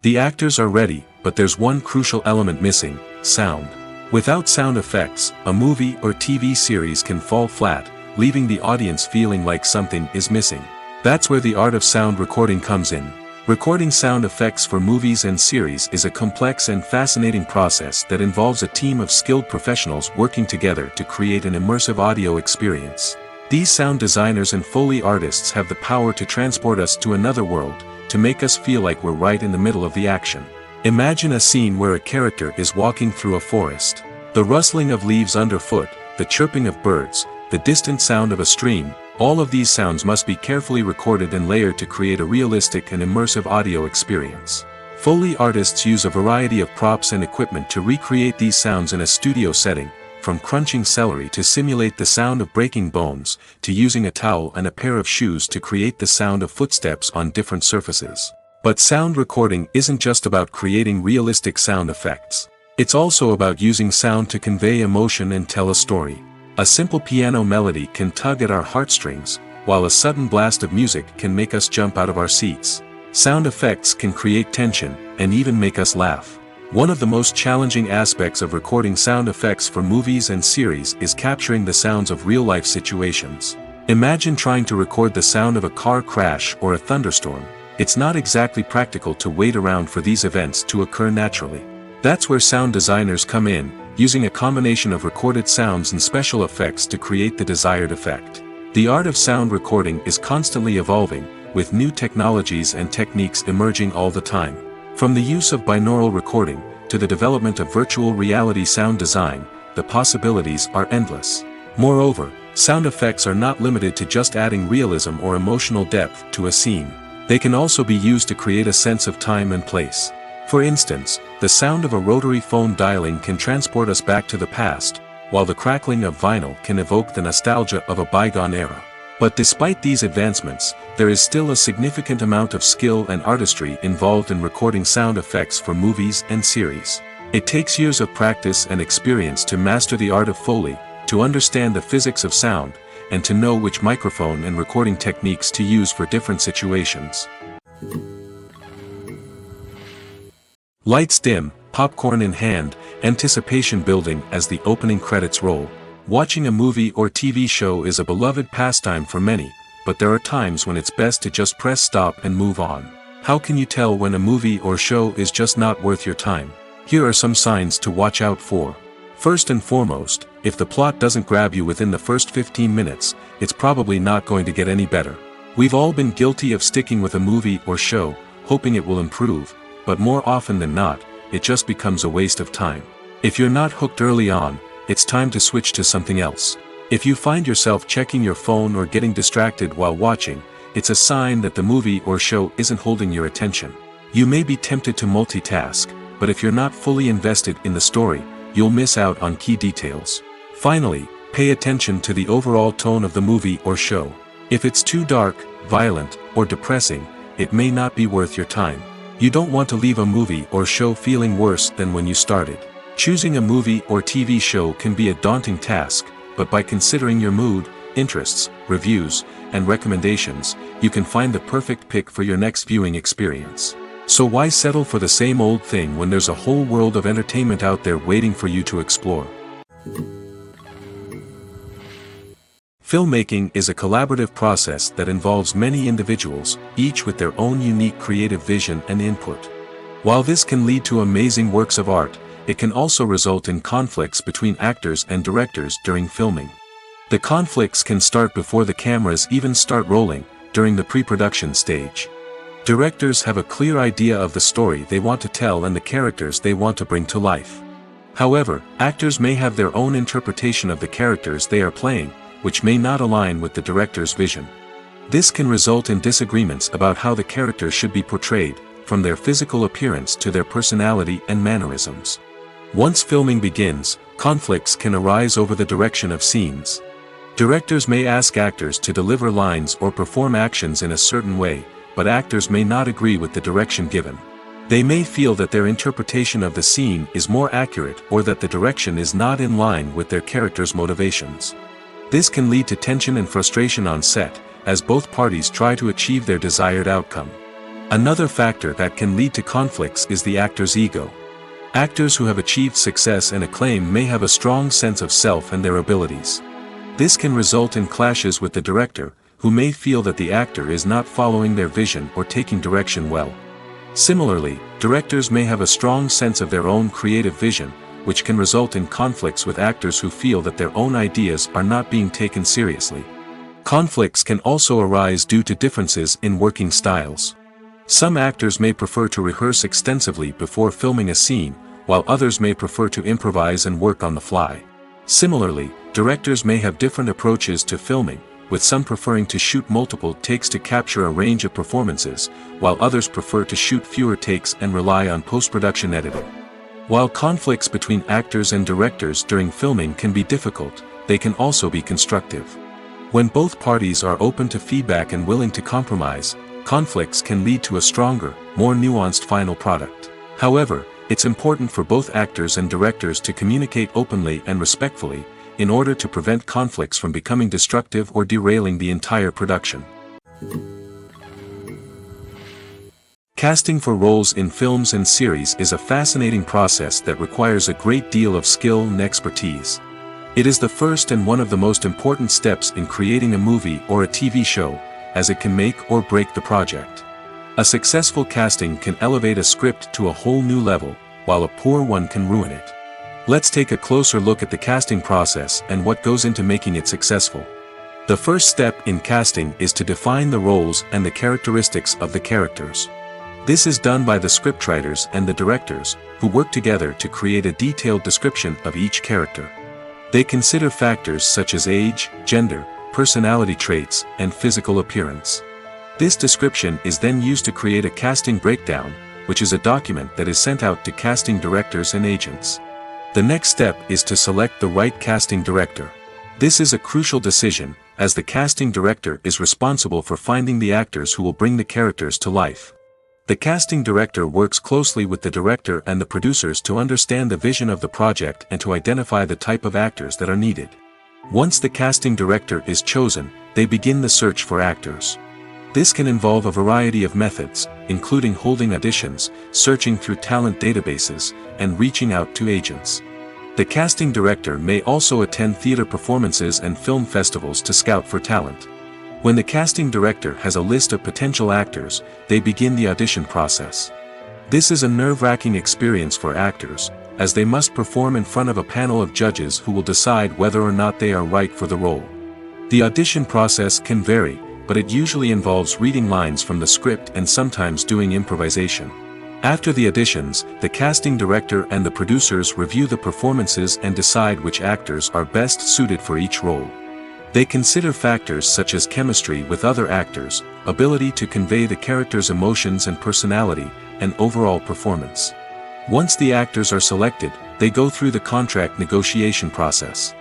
The actors are ready, but there's one crucial element missing: sound. Without sound effects, a movie or TV series can fall flat, leaving the audience feeling like something is missing. That's where the art of sound recording comes in. Recording sound effects for movies and series is a complex and fascinating process that involves a team of skilled professionals working together to create an immersive audio experience. These sound designers and Foley artists have the power to transport us to another world, to make us feel like we're right in the middle of the action. Imagine a scene where a character is walking through a forest. The rustling of leaves underfoot, the chirping of birds, the distant sound of a stream, All of these sounds must be carefully recorded and layered to create a realistic and immersive audio experience. Foley artists use a variety of props and equipment to recreate these sounds in a studio setting, from crunching celery to simulate the sound of breaking bones, to using a towel and a pair of shoes to create the sound of footsteps on different surfaces. But sound recording isn't just about creating realistic sound effects. It's also about using sound to convey emotion and tell a story. A simple piano melody can tug at our heartstrings, while a sudden blast of music can make us jump out of our seats. Sound effects can create tension, and even make us laugh. One of the most challenging aspects of recording sound effects for movies and series is capturing the sounds of real-life situations. Imagine trying to record the sound of a car crash or a thunderstorm. It's not exactly practical to wait around for these events to occur naturally. That's where sound designers come in, using a combination of recorded sounds and special effects to create the desired effect. The art of sound recording is constantly evolving, with new technologies and techniques emerging all the time. From the use of binaural recording, to the development of virtual reality sound design, the possibilities are endless. Moreover, sound effects are not limited to just adding realism or emotional depth to a scene. They can also be used to create a sense of time and place. For instance, the sound of a rotary phone dialing can transport us back to the past, while the crackling of vinyl can evoke the nostalgia of a bygone era. But despite these advancements, there is still a significant amount of skill and artistry involved in recording sound effects for movies and series. It takes years of practice and experience to master the art of Foley, to understand the physics of sound, and to know which microphone and recording techniques to use for different situations. Lights dim, popcorn in hand, anticipation building as the opening credits roll. Watching a movie or TV show is a beloved pastime for many, but there are times when it's best to just press stop and move on. How can you tell when a movie or show is just not worth your time? Here are some signs to watch out for. First and foremost, if the plot doesn't grab you within the first 15 minutes, it's probably not going to get any better. We've all been guilty of sticking with a movie or show, hoping it will improve, but more often than not, it just becomes a waste of time. If you're not hooked early on, it's time to switch to something else. If you find yourself checking your phone or getting distracted while watching, it's a sign that the movie or show isn't holding your attention. You may be tempted to multitask, but if you're not fully invested in the story, you'll miss out on key details. Finally, pay attention to the overall tone of the movie or show. If it's too dark, violent, or depressing, it may not be worth your time. You don't want to leave a movie or show feeling worse than when you started. Choosing a movie or TV show can be a daunting task, but by considering your mood, interests, reviews, and recommendations, you can find the perfect pick for your next viewing experience. So why settle for the same old thing when there's a whole world of entertainment out there waiting for you to explore? Filmmaking is a collaborative process that involves many individuals, each with their own unique creative vision and input. While this can lead to amazing works of art, it can also result in conflicts between actors and directors during filming. The conflicts can start before the cameras even start rolling, during the pre-production stage. Directors have a clear idea of the story they want to tell and the characters they want to bring to life. However, actors may have their own interpretation of the characters they are playing, which may not align with the director's vision. This can result in disagreements about how the characters should be portrayed, from their physical appearance to their personality and mannerisms. Once filming begins, conflicts can arise over the direction of scenes. Directors may ask actors to deliver lines or perform actions in a certain way, but actors may not agree with the direction given. They may feel that their interpretation of the scene is more accurate or that the direction is not in line with their character's motivations. This can lead to tension and frustration on set, as both parties try to achieve their desired outcome. Another factor that can lead to conflicts is the actor's ego. Actors who have achieved success and acclaim may have a strong sense of self and their abilities. This can result in clashes with the director, who may feel that the actor is not following their vision or taking direction well. Similarly, directors may have a strong sense of their own creative vision, which can result in conflicts with actors who feel that their own ideas are not being taken seriously. Conflicts can also arise due to differences in working styles. Some actors may prefer to rehearse extensively before filming a scene, while others may prefer to improvise and work on the fly. Similarly, directors may have different approaches to filming, with some preferring to shoot multiple takes to capture a range of performances, while others prefer to shoot fewer takes and rely on post-production editing. While conflicts between actors and directors during filming can be difficult, they can also be constructive. When both parties are open to feedback and willing to compromise, conflicts can lead to a stronger, more nuanced final product. However, it's important for both actors and directors to communicate openly and respectfully, in order to prevent conflicts from becoming destructive or derailing the entire production. Casting for roles in films and series is a fascinating process that requires a great deal of skill and expertise. It is the first and one of the most important steps in creating a movie or a TV show, as it can make or break the project. A successful casting can elevate a script to a whole new level, while a poor one can ruin it. Let's take a closer look at the casting process and what goes into making it successful. The first step in casting is to define the roles and the characteristics of the characters. This is done by the scriptwriters and the directors, who work together to create a detailed description of each character. They consider factors such as age, gender, personality traits, and physical appearance. This description is then used to create a casting breakdown, which is a document that is sent out to casting directors and agents. The next step is to select the right casting director. This is a crucial decision, as the casting director is responsible for finding the actors who will bring the characters to life. The casting director works closely with the director and the producers to understand the vision of the project and to identify the type of actors that are needed. Once the casting director is chosen, they begin the search for actors. This can involve a variety of methods, including holding auditions, searching through talent databases, and reaching out to agents. The casting director may also attend theater performances and film festivals to scout for talent. When the casting director has a list of potential actors, they begin the audition process. This is a nerve-wracking experience for actors, as they must perform in front of a panel of judges who will decide whether or not they are right for the role. The audition process can vary, but it usually involves reading lines from the script and sometimes doing improvisation. After the auditions, the casting director and the producers review the performances and decide which actors are best suited for each role. They consider factors such as chemistry with other actors, ability to convey the character's emotions and personality, and overall performance. Once the actors are selected, they go through the contract negotiation process.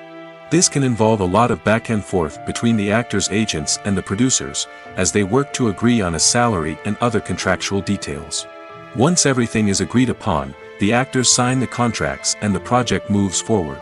This can involve a lot of back and forth between the actors' agents and the producers, as they work to agree on a salary and other contractual details. Once everything is agreed upon, the actors sign the contracts and the project moves forward.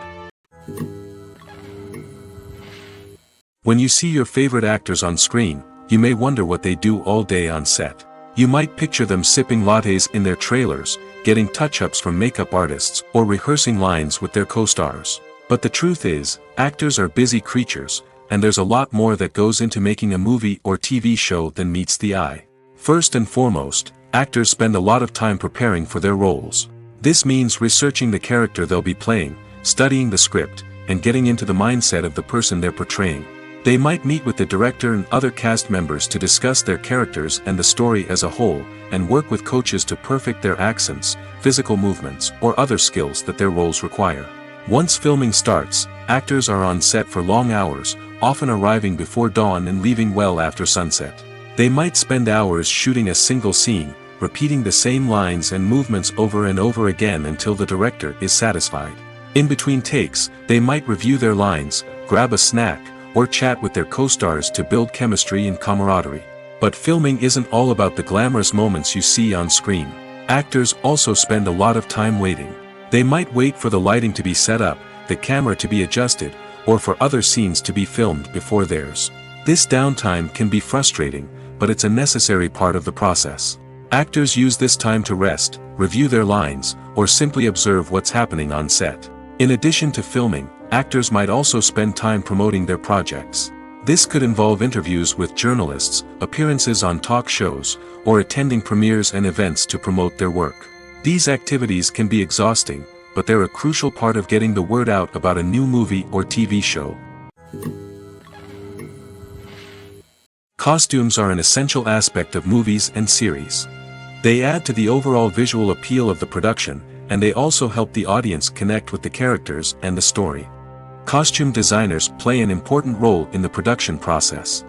When you see your favorite actors on screen, you may wonder what they do all day on set. You might picture them sipping lattes in their trailers, getting touch-ups from makeup artists, or rehearsing lines with their co-stars. But the truth is, actors are busy creatures, and there's a lot more that goes into making a movie or TV show than meets the eye. First and foremost, actors spend a lot of time preparing for their roles. This means researching the character they'll be playing, studying the script, and getting into the mindset of the person they're portraying. They might meet with the director and other cast members to discuss their characters and the story as a whole, and work with coaches to perfect their accents, physical movements, or other skills that their roles require. Once filming starts, actors are on set for long hours, often arriving before dawn and leaving well after sunset. They might spend hours shooting a single scene, repeating the same lines and movements over and over again until the director is satisfied. In between takes, they might review their lines, grab a snack, or chat with their co-stars to build chemistry and camaraderie. But filming isn't all about the glamorous moments you see on screen. Actors also spend a lot of time waiting. They might wait for the lighting to be set up, the camera to be adjusted, or for other scenes to be filmed before theirs. This downtime can be frustrating, but it's a necessary part of the process. Actors use this time to rest, review their lines, or simply observe what's happening on set. In addition to filming, actors might also spend time promoting their projects. This could involve interviews with journalists, appearances on talk shows, or attending premieres and events to promote their work. These activities can be exhausting, but they're a crucial part of getting the word out about a new movie or TV show. Costumes are an essential aspect of movies and series. They add to the overall visual appeal of the production, and they also help the audience connect with the characters and the story. Costume designers play an important role in the production process.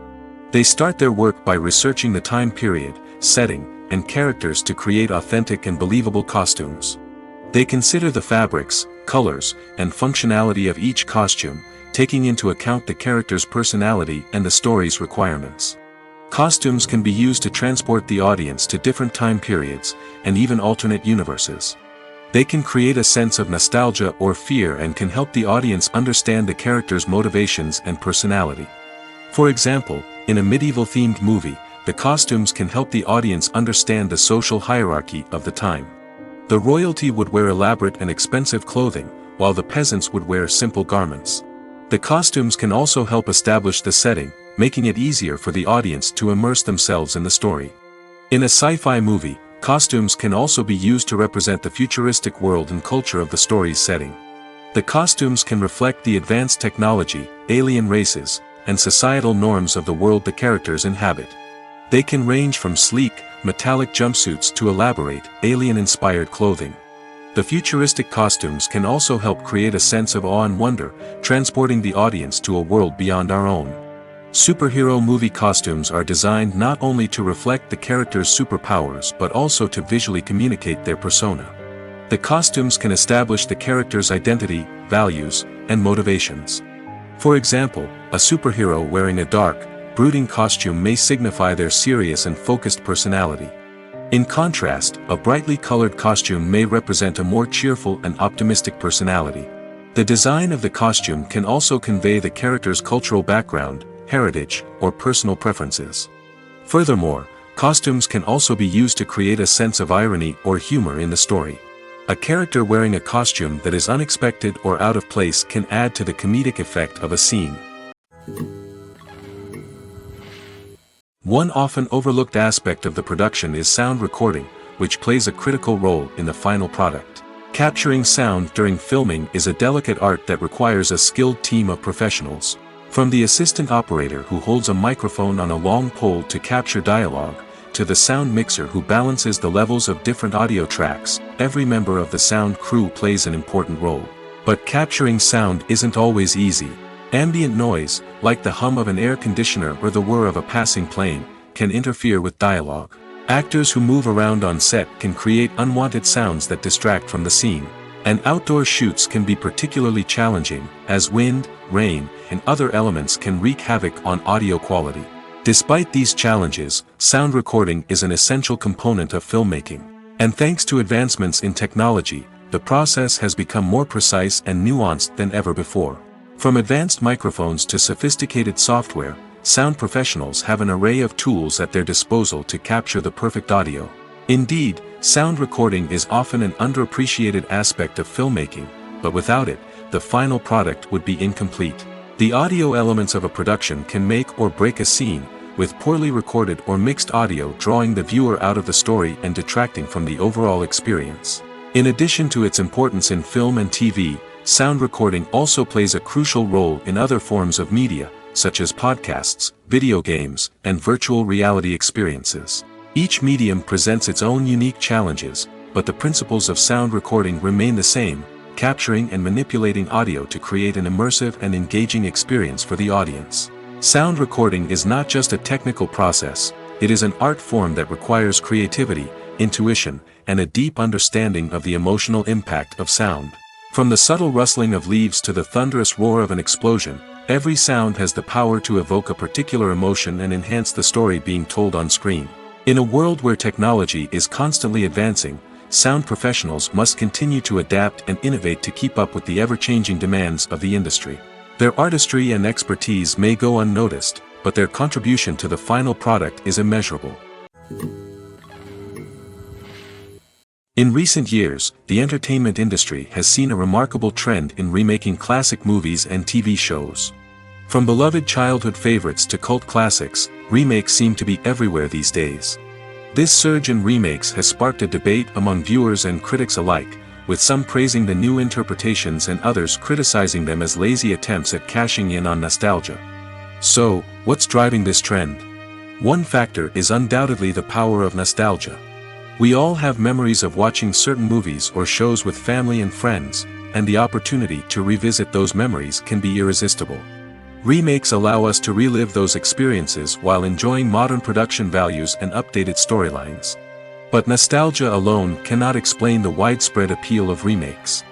They start their work by researching the time period, setting, and characters to create authentic and believable costumes. They consider the fabrics, colors, and functionality of each costume, taking into account the character's personality and the story's requirements. Costumes can be used to transport the audience to different time periods, and even alternate universes. They can create a sense of nostalgia or fear and can help the audience understand the character's motivations and personality. For example, in a medieval-themed movie, the costumes can help the audience understand the social hierarchy of the time. The royalty would wear elaborate and expensive clothing, while the peasants would wear simple garments. The costumes can also help establish the setting, making it easier for the audience to immerse themselves in the story. In a sci-fi movie, costumes can also be used to represent the futuristic world and culture of the story's setting. The costumes can reflect the advanced technology, alien races, and societal norms of the world the characters inhabit. They can range from sleek, metallic jumpsuits to elaborate, alien-inspired clothing. The futuristic costumes can also help create a sense of awe and wonder, transporting the audience to a world beyond our own. Superhero movie costumes are designed not only to reflect the character's superpowers but also to visually communicate their persona. The costumes can establish the character's identity, values, and motivations. For example, a superhero wearing a dark, brooding costume may signify their serious and focused personality. In contrast, a brightly colored costume may represent a more cheerful and optimistic personality. The design of the costume can also convey the character's cultural background, heritage, or personal preferences. Furthermore, costumes can also be used to create a sense of irony or humor in the story. A character wearing a costume that is unexpected or out of place can add to the comedic effect of a scene. One often overlooked aspect of the production is sound recording, which plays a critical role in the final product. Capturing sound during filming is a delicate art that requires a skilled team of professionals. From the assistant operator who holds a microphone on a long pole to capture dialogue, to the sound mixer who balances the levels of different audio tracks, every member of the sound crew plays an important role. But capturing sound isn't always easy. Ambient noise, like the hum of an air conditioner or the whir of a passing plane, can interfere with dialogue. Actors who move around on set can create unwanted sounds that distract from the scene. And outdoor shoots can be particularly challenging, as wind, rain, and other elements can wreak havoc on audio quality. Despite these challenges, sound recording is an essential component of filmmaking. And thanks to advancements in technology, the process has become more precise and nuanced than ever before. From advanced microphones to sophisticated software, sound professionals have an array of tools at their disposal to capture the perfect audio. Indeed, sound recording is often an underappreciated aspect of filmmaking, but without it, the final product would be incomplete. The audio elements of a production can make or break a scene, with poorly recorded or mixed audio drawing the viewer out of the story and detracting from the overall experience. In addition to its importance in film and TV, sound recording also plays a crucial role in other forms of media, such as podcasts, video games, and virtual reality experiences. Each medium presents its own unique challenges, but the principles of sound recording remain the same, capturing and manipulating audio to create an immersive and engaging experience for the audience. Sound recording is not just a technical process, it is an art form that requires creativity, intuition, and a deep understanding of the emotional impact of sound. From the subtle rustling of leaves to the thunderous roar of an explosion, every sound has the power to evoke a particular emotion and enhance the story being told on screen. In a world where technology is constantly advancing, sound professionals must continue to adapt and innovate to keep up with the ever-changing demands of the industry. Their artistry and expertise may go unnoticed, but their contribution to the final product is immeasurable. In recent years, the entertainment industry has seen a remarkable trend in remaking classic movies and TV shows. From beloved childhood favorites to cult classics, remakes seem to be everywhere these days. This surge in remakes has sparked a debate among viewers and critics alike, with some praising the new interpretations and others criticizing them as lazy attempts at cashing in on nostalgia. So, what's driving this trend? One factor is undoubtedly the power of nostalgia. We all have memories of watching certain movies or shows with family and friends, and the opportunity to revisit those memories can be irresistible. Remakes allow us to relive those experiences while enjoying modern production values and updated storylines. But nostalgia alone cannot explain the widespread appeal of remakes.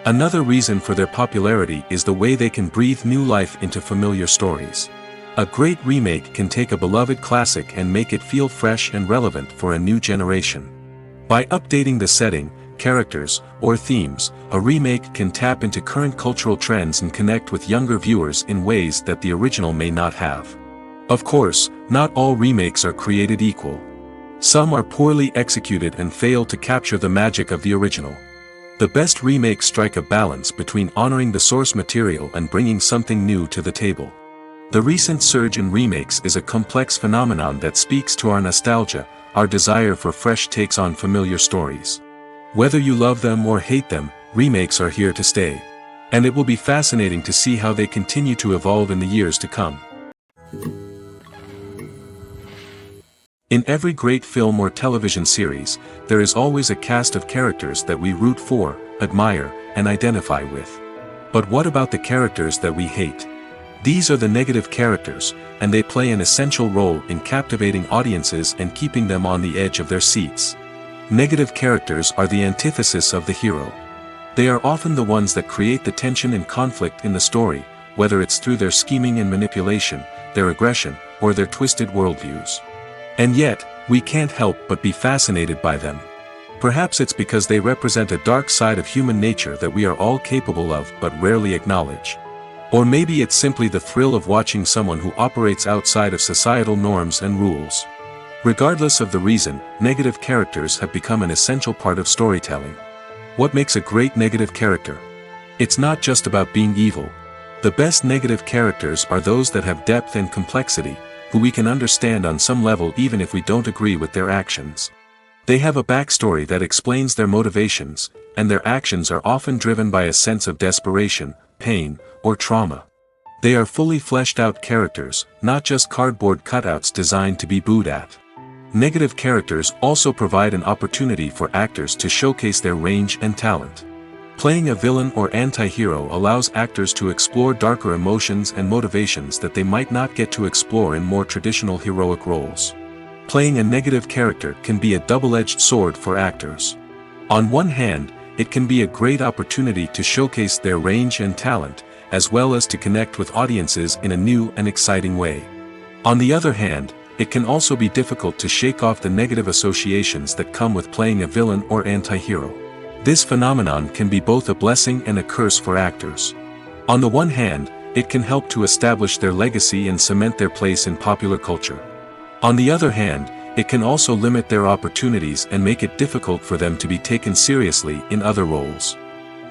Another reason for their popularity is the way they can breathe new life into familiar stories. A great remake can take a beloved classic and make it feel fresh and relevant for a new generation. By updating the setting, characters, or themes, a remake can tap into current cultural trends and connect with younger viewers in ways that the original may not have. Of course, not all remakes are created equal. Some are poorly executed and fail to capture the magic of the original. The best remakes strike a balance between honoring the source material and bringing something new to the table. The recent surge in remakes is a complex phenomenon that speaks to our nostalgia, our desire for fresh takes on familiar stories. Whether you love them or hate them, remakes are here to stay. And it will be fascinating to see how they continue to evolve in the years to come. In every great film or television series, there is always a cast of characters that we root for, admire, and identify with. But what about the characters that we hate? These are the negative characters, and they play an essential role in captivating audiences and keeping them on the edge of their seats. Negative characters are the antithesis of the hero. They are often the ones that create the tension and conflict in the story, whether it's through their scheming and manipulation, their aggression, or their twisted worldviews. And yet, we can't help but be fascinated by them. Perhaps it's because they represent a dark side of human nature that we are all capable of but rarely acknowledge. Or maybe it's simply the thrill of watching someone who operates outside of societal norms and rules. Regardless of the reason, negative characters have become an essential part of storytelling. What makes a great negative character? It's not just about being evil. The best negative characters are those that have depth and complexity, who we can understand on some level even if we don't agree with their actions. They have a backstory that explains their motivations, and their actions are often driven by a sense of desperation, pain, or trauma. They are fully fleshed out characters, not just cardboard cutouts designed to be booed at. Negative characters also provide an opportunity for actors to showcase their range and talent. Playing a villain or anti-hero allows actors to explore darker emotions and motivations that they might not get to explore in more traditional heroic roles. Playing a negative character can be a double-edged sword for actors. On one hand, it can be a great opportunity to showcase their range and talent, as well as to connect with audiences in a new and exciting way. On the other hand, it can also be difficult to shake off the negative associations that come with playing a villain or anti-hero. This phenomenon can be both a blessing and a curse for actors. On the one hand, it can help to establish their legacy and cement their place in popular culture. On the other hand, it can also limit their opportunities and make it difficult for them to be taken seriously in other roles.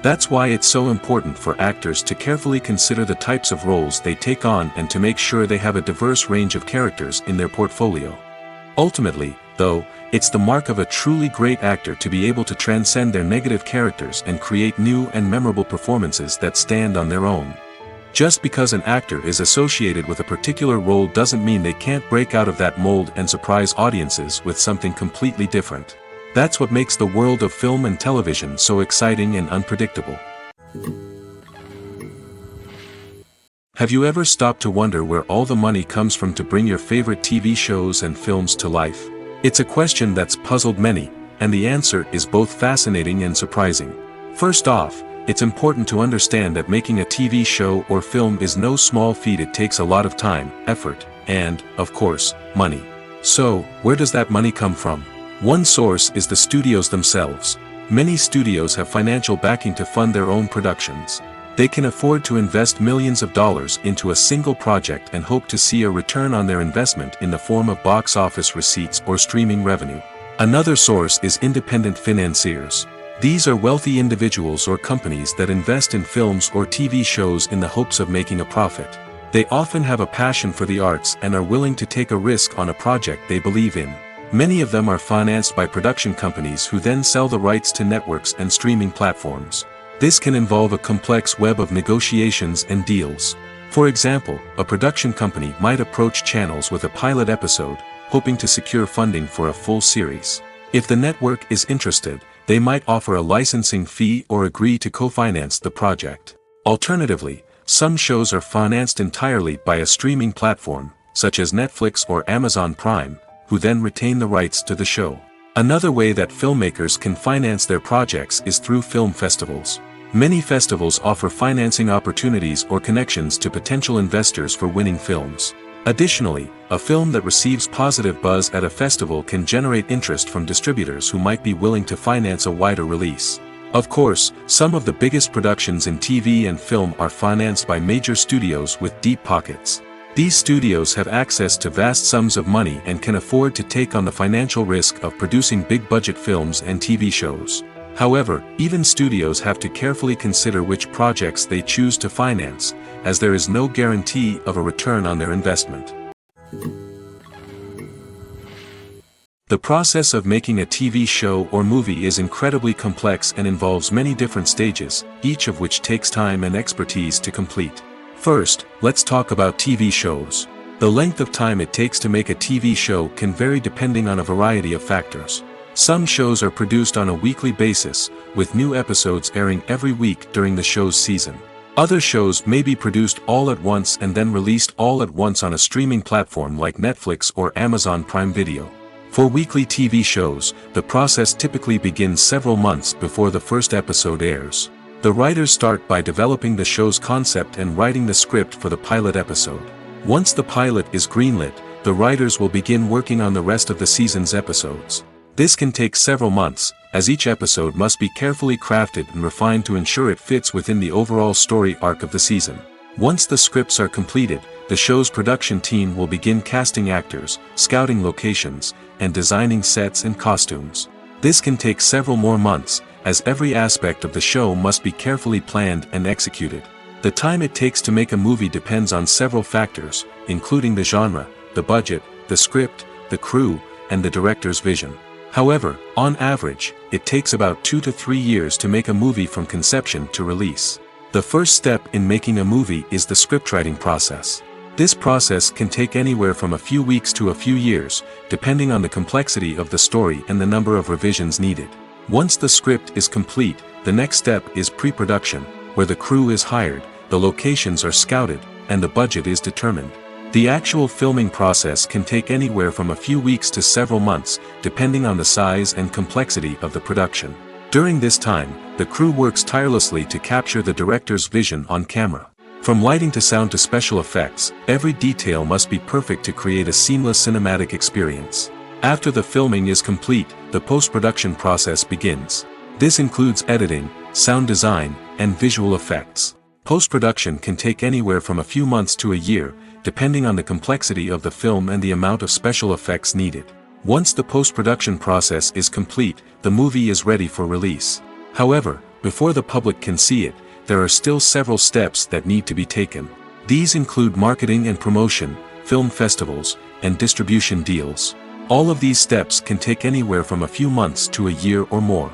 That's why it's so important for actors to carefully consider the types of roles they take on and to make sure they have a diverse range of characters in their portfolio. Ultimately, though, it's the mark of a truly great actor to be able to transcend their negative characters and create new and memorable performances that stand on their own. Just because an actor is associated with a particular role doesn't mean they can't break out of that mold and surprise audiences with something completely different. That's what makes the world of film and television so exciting and unpredictable. Have you ever stopped to wonder where all the money comes from to bring your favorite TV shows and films to life? It's a question that's puzzled many, and the answer is both fascinating and surprising. First off, it's important to understand that making a TV show or film is no small feat. It takes a lot of time, effort, and, of course, money. So, where does that money come from? One source is the studios themselves. Many studios have financial backing to fund their own productions. They can afford to invest millions of dollars into a single project and hope to see a return on their investment in the form of box office receipts or streaming revenue. Another source is independent financiers. These are wealthy individuals or companies that invest in films or TV shows in the hopes of making a profit. They often have a passion for the arts and are willing to take a risk on a project they believe in. Many of them are financed by production companies who then sell the rights to networks and streaming platforms. This can involve a complex web of negotiations and deals. For example, a production company might approach channels with a pilot episode, hoping to secure funding for a full series. If the network is interested, they might offer a licensing fee or agree to co-finance the project. Alternatively, some shows are financed entirely by a streaming platform, such as Netflix or Amazon Prime, who then retain the rights to the show. Another way that filmmakers can finance their projects is through film festivals. Many festivals offer financing opportunities or connections to potential investors for winning films. Additionally, a film that receives positive buzz at a festival can generate interest from distributors who might be willing to finance a wider release. Of course, some of the biggest productions in TV and film are financed by major studios with deep pockets. These studios have access to vast sums of money and can afford to take on the financial risk of producing big-budget films and TV shows. However, even studios have to carefully consider which projects they choose to finance, as there is no guarantee of a return on their investment. The process of making a TV show or movie is incredibly complex and involves many different stages, each of which takes time and expertise to complete. First, let's talk about TV shows. The length of time it takes to make a TV show can vary depending on a variety of factors. Some shows are produced on a weekly basis, with new episodes airing every week during the show's season. Other shows may be produced all at once and then released all at once on a streaming platform like Netflix or Amazon Prime Video. For weekly TV shows, the process typically begins several months before the first episode airs. The writers start by developing the show's concept and writing the script for the pilot episode. Once the pilot is greenlit, the writers will begin working on the rest of the season's episodes. This can take several months, as each episode must be carefully crafted and refined to ensure it fits within the overall story arc of the season. Once the scripts are completed, the show's production team will begin casting actors, scouting locations, and designing sets and costumes. This can take several more months, as every aspect of the show must be carefully planned and executed. The time it takes to make a movie depends on several factors, including the genre, the budget, the script, the crew, and the director's vision. However, on average, it takes about 2 to 3 years to make a movie from conception to release. The first step in making a movie is the scriptwriting process. This process can take anywhere from a few weeks to a few years, depending on the complexity of the story and the number of revisions needed. Once the script is complete, the next step is pre-production, where the crew is hired, the locations are scouted, and the budget is determined. The actual filming process can take anywhere from a few weeks to several months, depending on the size and complexity of the production. During this time, the crew works tirelessly to capture the director's vision on camera. From lighting to sound to special effects, every detail must be perfect to create a seamless cinematic experience. After the filming is complete, the post-production process begins. This includes editing, sound design, and visual effects. Post-production can take anywhere from a few months to a year, depending on the complexity of the film and the amount of special effects needed. Once the post-production process is complete, the movie is ready for release. However, before the public can see it, there are still several steps that need to be taken. These include marketing and promotion, film festivals, and distribution deals. All of these steps can take anywhere from a few months to a year or more.